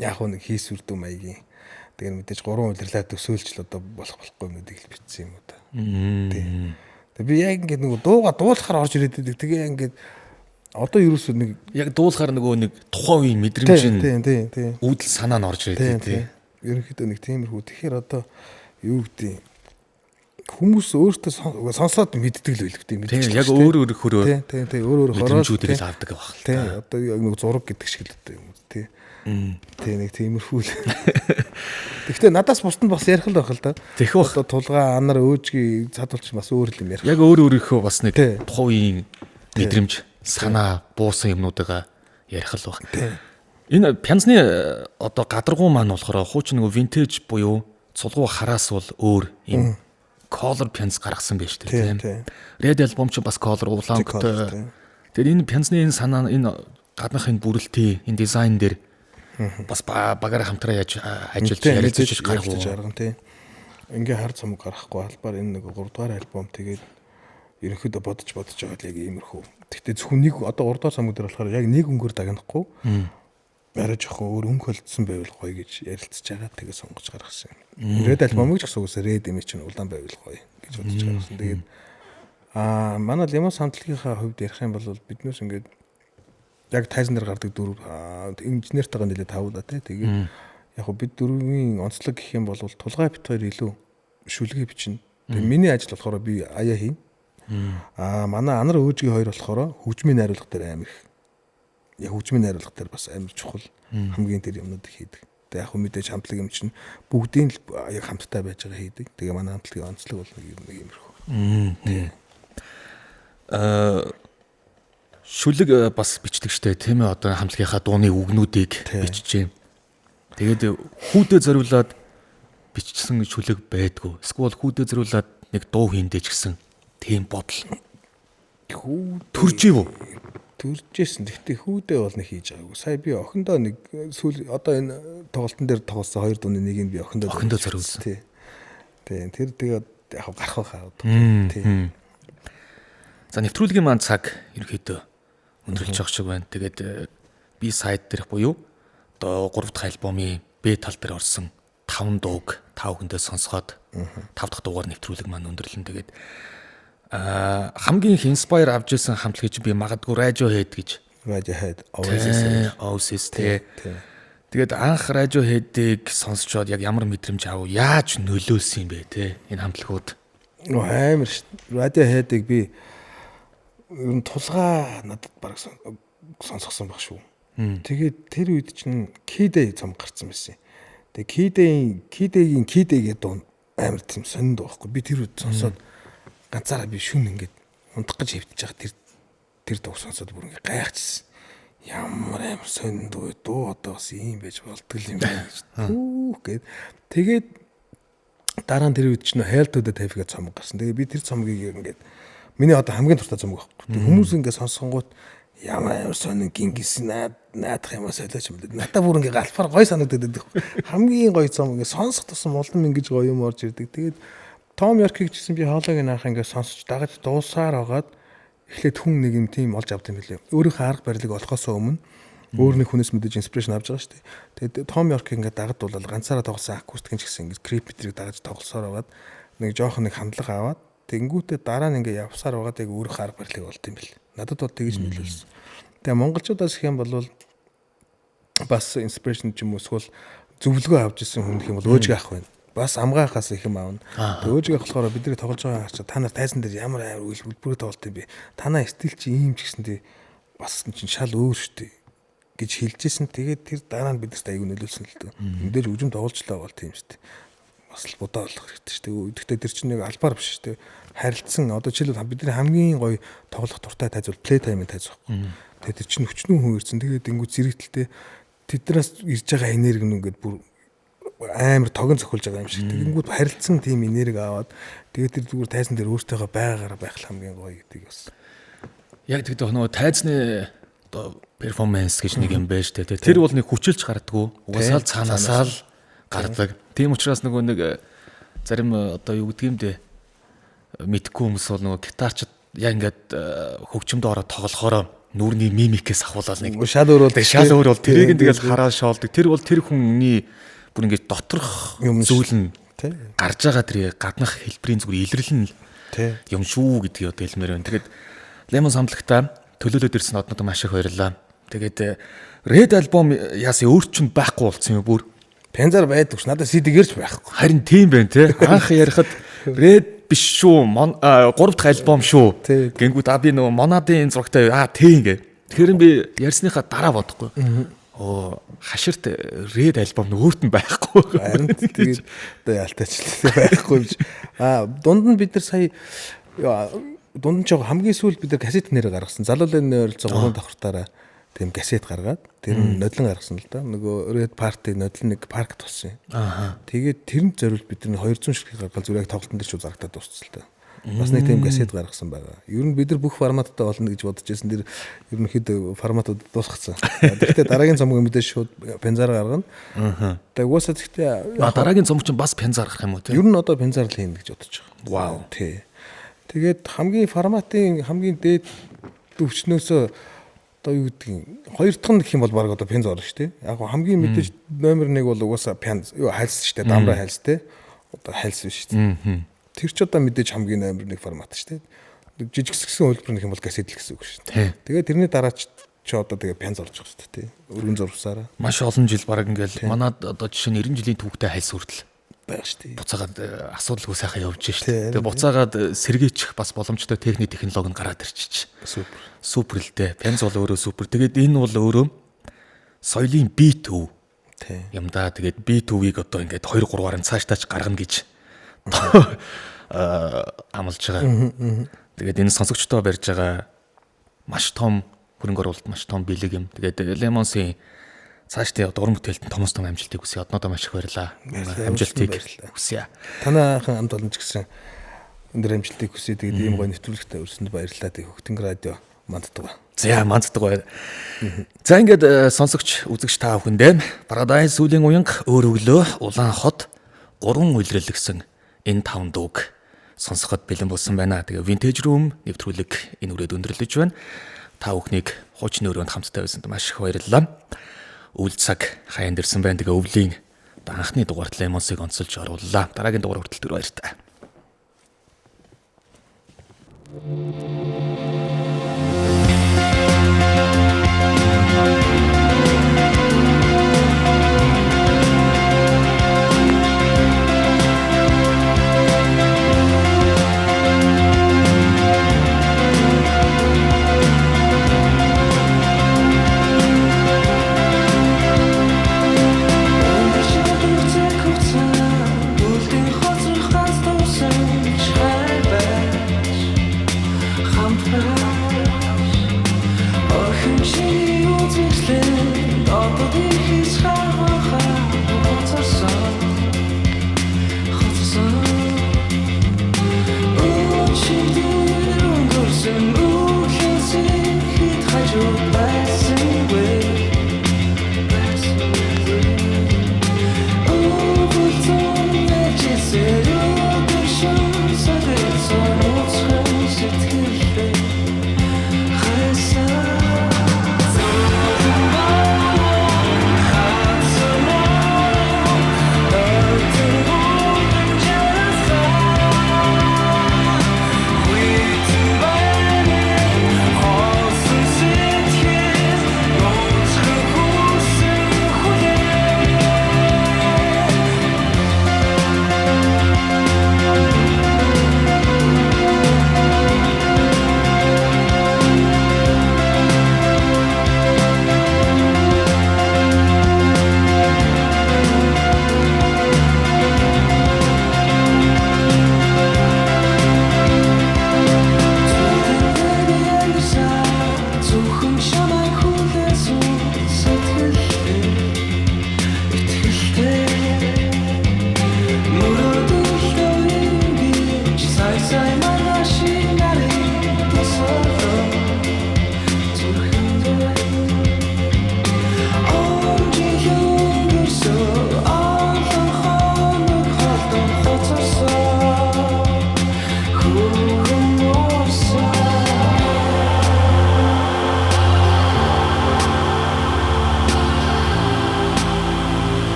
яг нэг хийсвэрдүү маягийн. Тэгээд мэдээж гурван үйлрэлээ төсөөлж л одоо болохгүй мэдээ л бичсэн юм уу та. Тийм. Тэгээд би яг ингээд нэг дуулахаар орж ирээд байдаг. Тэгээ ингээд одоо ерөөсөө нэг яг дуулахаар нөгөө нэг тухайн үеийн мэдрэмж нь үүдэл санаа нь орж ирээд тий. Ерөнхийдөө нэг тиймэрхүү. Тэгэхээр одоо юу гэдэг хүмүүс өөртөө сонсоод мэддэг л байлгүй тийм. Тийм яг өөр хөрөө. Тийм өөр хороол мэдрэмжүүдийг л авдаг байх. Тийм одоо яг нэг зураг гэдэг шиг л одоо юм тийм. Тийм нэг тиймэрхүү л. Гэхдээ надаас бусд нь бас ярих л байх л да. Тэгэх бах. Одоо тулгаа анар өөжгийн цадвалч бас өөр л юм ярих. Яг өөрийнхөө бас нэг тухайн мэдрэмж, санаа буусан юмнуудаа ярих л баг. Энэ пянзны одоо гадаргуу маань болохоор хуучин нөгөө винтэж буюу цулгуу хараас бол өөр юм color пянз гаргасан байж тээ тийм. Red album ч бас color улаангтай. Тэгэхээр энэ пянзны энэ санаа энэ гаднахын бүрэлдэхүүн энэ дизайн дээр бас багаараа хамтраа яаж ажиллаж ярилцаж гаргах тийм. Ингээ хар цамг гаргахгүй албаар энэ нэг 3 дугаар альбом тэгээд ерөнхийдөө бодож байгаа л яг иймэрхүү. Гэхдээ зөвхөн нэг одоо 3 дугаар цамг дээр болохоор яг нэг өнгөөр дагнахгүй. Арай жоохон өөр өнгө холдсон байвал гоё гэж ярилцж байгаа. Тэгээ сонгож гаргасан юм. Red альбомыг ч гэсэн үгүйс Red имиж чинь улаан байвал гоё гэж бодож гаргасан. Тэгээд манай Lemon хамтлагийнхаа хувьд ярих юм бол биднээс ингээд яг тайзан дээр гардаг дөрөв инженертайгаа нэлээд тавуулаа тий. Тэгээд яг бид дөрвийн онцлог гэх юм бол тулгай бит хоёр илүү шүлгээ бичнэ. Тэгээд миний ажил болохоор би аяа хийн. Манай анар өөжгийн хоёр болохоор хөгжмийн найруулга дээр амир их. Яг хөгжмийн найруулга дээр бас амир чухал хамгийн тэр юмнууд хийдэг. Тэгээд яг мэдээж хамтлаг юм чинь бүгдийн л яг хамттай байж байгаа хийдэг. Тэгээ манай хамтлагийн онцлог бол нэг юмрхүү. Шүлэг бас бичдэг штэ тийм ээ одоо хамтлагийнхаа дууны үгнүүдийг бичжээ. Тэгээд хүүдээ зориулаад бичсэн шүлэг байдгүй. Эсвэл хүүдээ зориулаад нэг дуу хийндэ ч гэсэн тийм бодол төржийв үү? Төржсэн. Гэхдээ хүүдээ бол нэг хийж байгаагүй. Сая би охиндоо нэг сүүл одоо энэ тоглолтын дээр тоглосон 2 дууны нэгийг би охиндоо зориулсан. Тийм. Тэр тэгээд яг гарах байхаа. Тийм. За нэвтрүүлгийн маань цаг ерөөхдөө өндөрлөж байгаа шиг байна. Тэгээд би сайт дээрх буюу одоо 3 дахь альбомын Б тал дээр орсон 5 дууг 5 хүндээ сонсоход 5 дахь дуугаар нэвтрүүлэг маань өндөрлөн. Тэгээд хамгийн их инспайр авч ирсэн хамтлаг чинь би магадгүй Radiohead гэж. Radiohead Oasis тий. Тэгээд анх Radiohead-ийг сонсчоод яг ямар мэдрэмж авав? Яаж нөлөөлсөн юм бэ те энэ хамтлагууд? Амар ш. Radiohead-ийг би тулгаа надад бараг сонсгосон баг шүү. Тэгээд тэр үед чинь Kid цам гарцсан байсан. Тэгээд Kid-ийн Kid-гээ дуун амар тийм сонинд байхгүй. Би тэр үед сонсоод ганцаараа би шүн ингээд унтах гэж хөвтөж байгаа тэр дуу сонсоод бүр ингээд гайхчихсан. Ямар амар сонинд дуу одоо бас ийм байж болтгол юм байна. Гэд. Тэгээд дараа нь тэр үед чинь Hell to the Tape гэж цомог гарсан. Тэгээд би тэр цомгийг ингээд миний одоо хамгийн дуртай цомог байхгүй. Хүмүүс ингээд сонсонгууд ямар амар сонин гингис наадах юм асуулаач юм. Надаа бүр ингээд галфаар гой санагдаад байдаг. Хамгийн гой цомог ингээд сонсох тусам улам ингэж гоё юм орж ирдэг. Тэгээд Том Йоркийг гэсэн би хоолойг наах ингээд сонсож дагаж дуусаар агаад эхлээд хүн нэг юм тийм олж авд юм билээ. Өөрийнхөө арга барилыг олохоос өмнө өөр нэг хүнээс мэдээж инспирэшн авч байгаа шүү дээ. Тэгээд Том Йоркийг ингээд дагад дуулаад ганцаараа тоглосон акустикэн ч гэсэн ингээд крипитрийг дагаж тоглосоор агаад нэг жоохон нэг хандлага аваад тэнгүүтээ дараа нь ингээд явсаар агаад яг өөрийнхөө арга барилыг олд юм билээ. Надад бол тэгж нөлөөлсөн. Тэгээ монголчуудаас их юм бол бас инспирэшн ч юм уу эсвэл зөвлөгөө авч ирсэн хүн гэх юм бол өөжг ах байна. Бас амгаахаас их юм аавна. Өөжг ах болохоор бидний тоглож байгаа харчаа та нар тайзан дээр ямар амар үлбэрээ тоглолт юм бэ? Танаа стил чи ийм ч гэсэн тий бас чинь шал өөр штэ гэж хэлжсэн. Тэгээд тэр дараа нь бидэрт аягүй нөлөөлсөн л дээ. Мэдээж үжим тоглолцлоо бол тийм штэ. Бас л будаа болох хэрэгтэй штэ. Гэхдээ тэр чинь нэг албаар биш штэ. Харилцсан одоо жишээлбэл бидний хамгийн гоё тоглох дуртай тайз бол play time-ын тайз байхгүй. Тэгээд тэр чинь өчнөө хүн ирсэн. Тэгээд ингүү зэрэгтэлтэй тэднээс ирж байгаа энерги нь ингээд бүр амар тогон зохиулж байгаа юм шиг. Тэгэнгүүт харилцсан тийм энерги аваад тэгээд тэр зүгээр тайзан дээр өөртөөгөө байгаагаар байх хамгийн гоё гэдэг бас. Яг тэгдэг нөгөө тайзны одоо перформанс гэж нэг юм байж тээ. Тэр бол нэг хүчилж гардггүй. Угасаал цаанаасаа л гардаг. Тийм учраас нөгөө нэг зарим одоо юу гэдэг юм бэ? Мэдгүй хүмүүс бол нөгөө гитарчд яг ингээд хөгжмөд ороод тоглохороо нүрний мимикээс ахуулаад нэг шал өөр бол тэрийг тэгэл хараад шоолдог. Тэр бол тэр хүний бүр ингээд доторх зүйл нь гарч байгаа тэр гаднах хэлбэрийн зүгээр илэрлэл нь юм шүү гэдгийг одоо хэлмээр байна. Тэгээд Lemon хамтлагтаа төлөөлөд ирсэн однууд маш их баярлалаа. Тэгээд Red album яасан өөрчн байхгүй болсон юм бүр. Пензар байдаг ш. Надад CD гэрч байхгүй. Харин тийм байна те. Анх ярихад Red биш шүү. 3 дахь альбом шүү. Гингүүд би нөгөө Монадын зурагтай тий ингээ. Тэгэхээр би ярьсныхаа дараа бодохгүй. Хаширт Red альбом нөгөөт нь байхгүй. Харин тэгээд одоо ялтаачлаа байхгүй юм чи. Дунд нь бид нар сая дунд нь жоо хамгийн сүүл бид нар кассет нэр гаргасан. Залуулын ойролцоо 3 давхартаараа тийм кассет гаргаад тэр нь нодлон гаргасан л да. Нөгөө Red Party нодлон нэг парк тулсан. Тэгээд тэрэнд зориулж бид нар 200 шиг гаргаад зүгээр тоглолтын дээр ч зарагдаад дууссан л да. Бас нэг тийм кассет гаргасан байгаа. Ер нь бид нар бүх форматтай болно гэж бодож байсан. Тэр ерөнхийдөө форматууд дуусгацсан. Гэхдээ дараагийн цомог мэдээж шууд пензар гаргана. Тэгээд уусаа гэхдээ дараагийн цомог чинь бас пензар гарах юм уу те? Ер нь одоо пензар л хийнэ гэж бодож байгаа. Вау. Тий. Тэгээд хамгийн форматын хамгийн дээд өвчнөөсөө одоо юу гэдгийг хоёр дахь нь гэх юм бол баг одоо пенз орно шүү дээ. Яг хамгийн мэдээж номер 1 бол угаасаа пенз хайлс шүү дээ. Дамраа хайлс те. Одоо хайлс биш шүү дээ. Тэр ч одоо мэдээж хамгийн номер 1 формат шүү дээ. Жижигсгсэн хөлбөр нэг юм бол кассет л гэсэн үг шүү дээ. Тэгээд тэрний дараа ч одоо тэгээ пенз орж байгаа шүү дээ. Өргөн зурвсаараа. Маш олон жил баг ингээл манад одоо жишээ нь 90 жилийн түүхтэй хайлс хүртэл байгаа шүү дээ. Буцаагаад асуудалгүй сайхан явж шүү дээ. Тэгээ буцаагаад сэргийчих бас боломжтой технологи нь гараад ирчих. Супер л дээ. Пенз бол өөрөө супер. Тэгээд энэ бол өөрөө соёлын бит өв. Юм да. Тэгээд бит өвийг одоо ингээд 2 3-аар нь цаашдаач гаргана гэж амлаж байгаа. Тэгээд энэ сонсогчдоо барьж байгаа маш том хөрөнгө оруулалт, маш том бэлэг юм. Тэгээд Lemons-ийн цаашдаа уран бүтээлд том амжилтыг хүсье. Одноодоо маш их баярлалаа. Амжилтыг хүсье. Танаахан амт олон ч гэсэн өндөр амжилтыг хүсье. Тэгээд ийм гоё нэвтрүүлэгтээ өрсөнд баярлалаа. Тэгээд Хөгтөнг радио манддаг. За манддаг бай. За ингээд сонсогч үзэгч та бүхэндээ Paradise сүүлийн уянг өөр өглөө улаан хот 3 үйлрэлгсэн энэ 5 дууг сонсоход бэлэн болсон байна. Тэгээ Vintage Room нэвтрүүлэг энэ үрээд өндөрлөж байна. Та бүхнийг хуучны өрөөнд хамтдаа байсанд маш их баярлалаа. Үйл цаг хаяанд ирсэн байна. Тэгээ өвлийн анхны дугаарт Lemons-ыг онцолж орууллаа. Дараагийн дугаар хүртэл түр баяртай.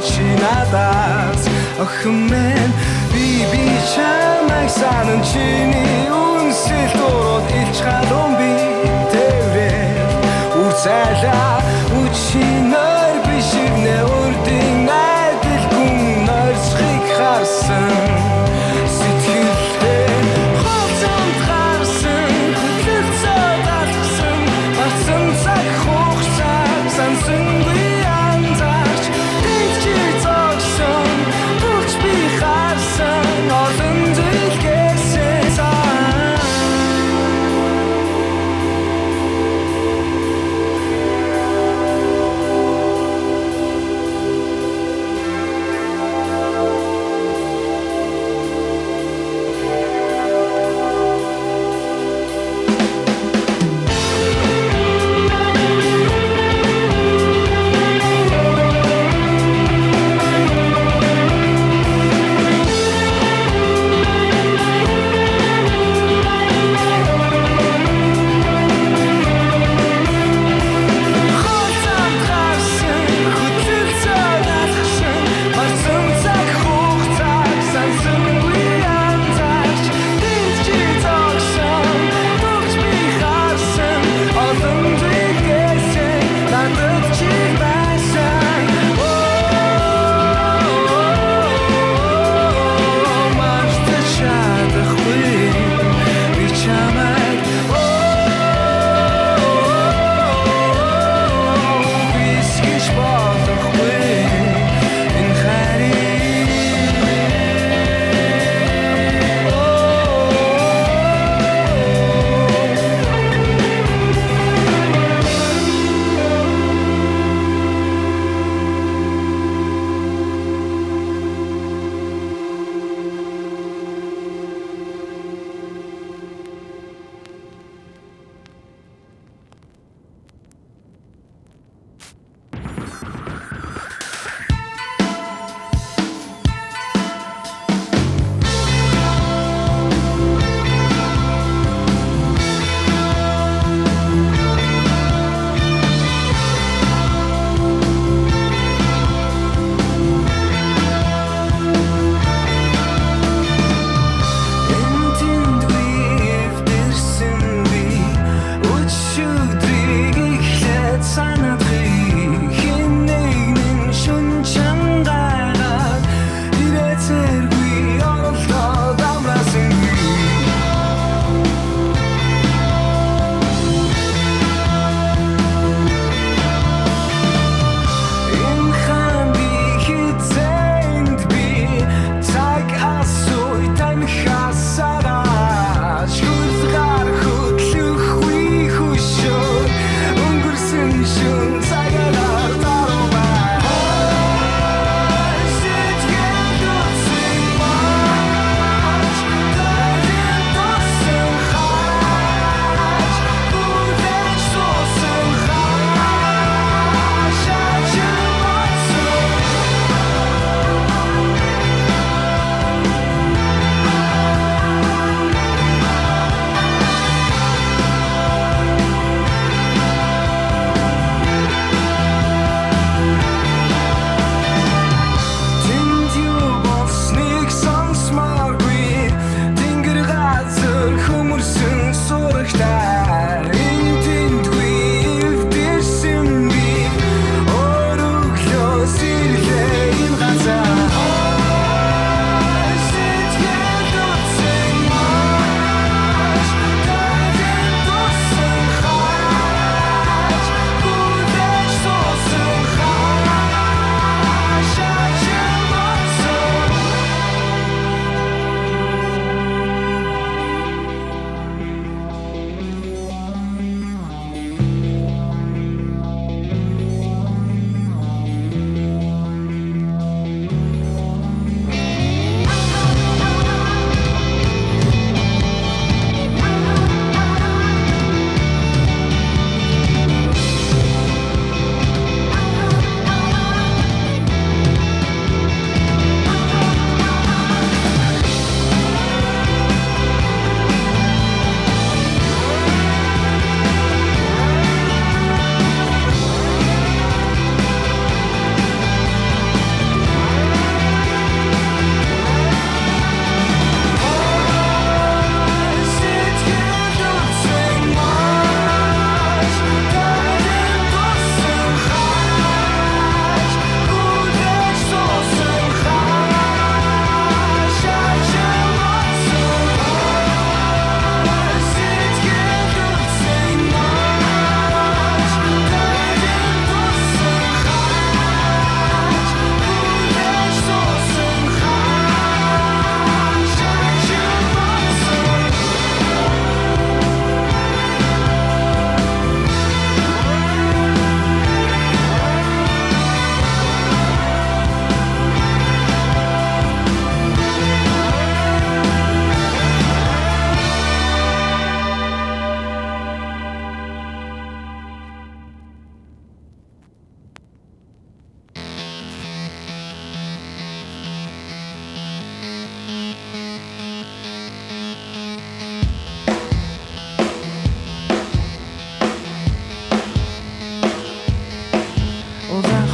Чи надаас охин минь би чамайг санан чиний үнсэл дурууд илч халуун би тэрэл үр цайлаа үчинээр бишигнэ үрдийн найдал гүн нойрсхийг харсан сэтгэлдээ хоцомт харсан хөдлөлцөө далгсан бацсан цаг хугацаа сансангүй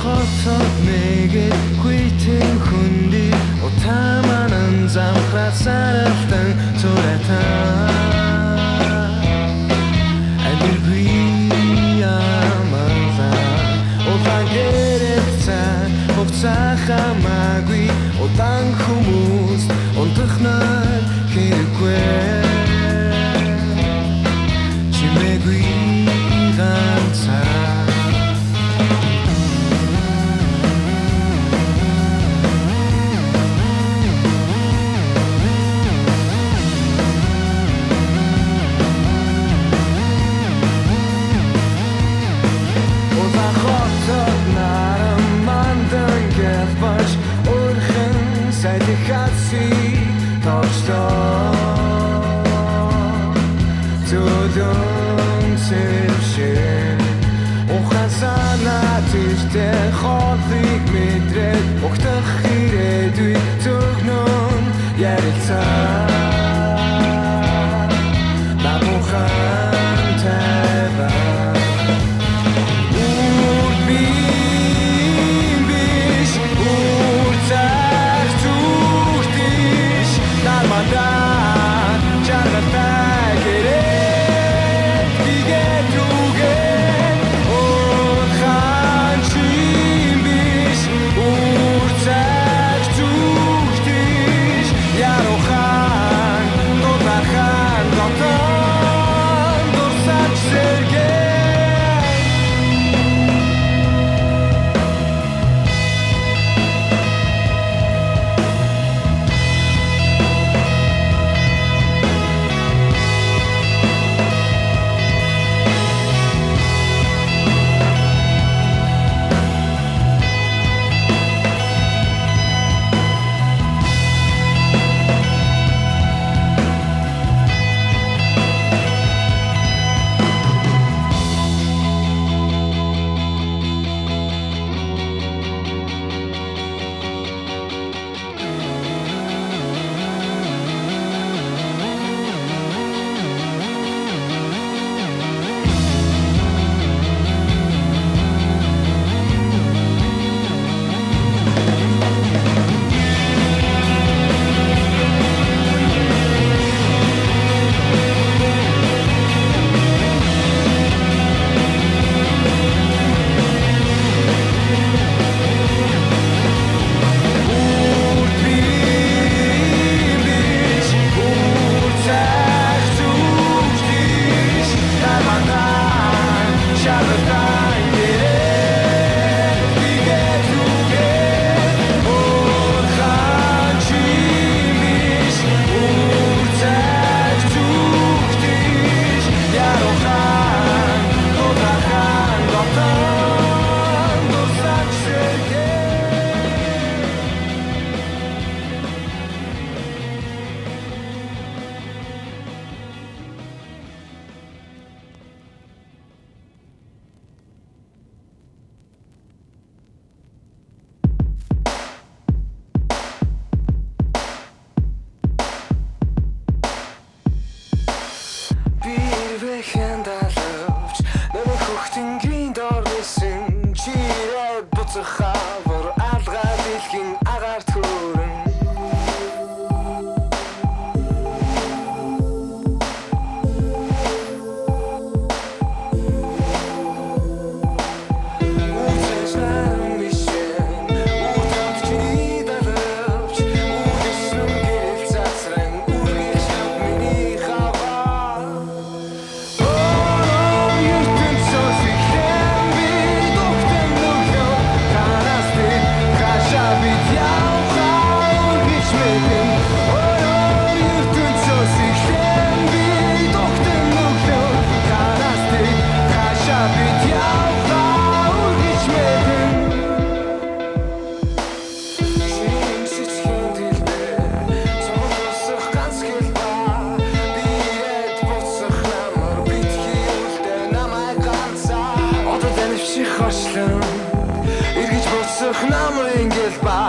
хотод нэгэд хүйтэн хүндий утаманан замхрасаралтан цуратан аниргүй амазан улаан гэрэлцэн хугацаа хамаагүй удаан хүмүүс унтахнаар хэрэггүй чимээгүй ганцаа Хатси тоочтой зөдөн сэвшээ ухасана тиштэй хоолыг мэдрээд ухтах ирээдүй зөвгнөн ярилцаа намухан тэвэ Эргэж буцах намрын гэл ба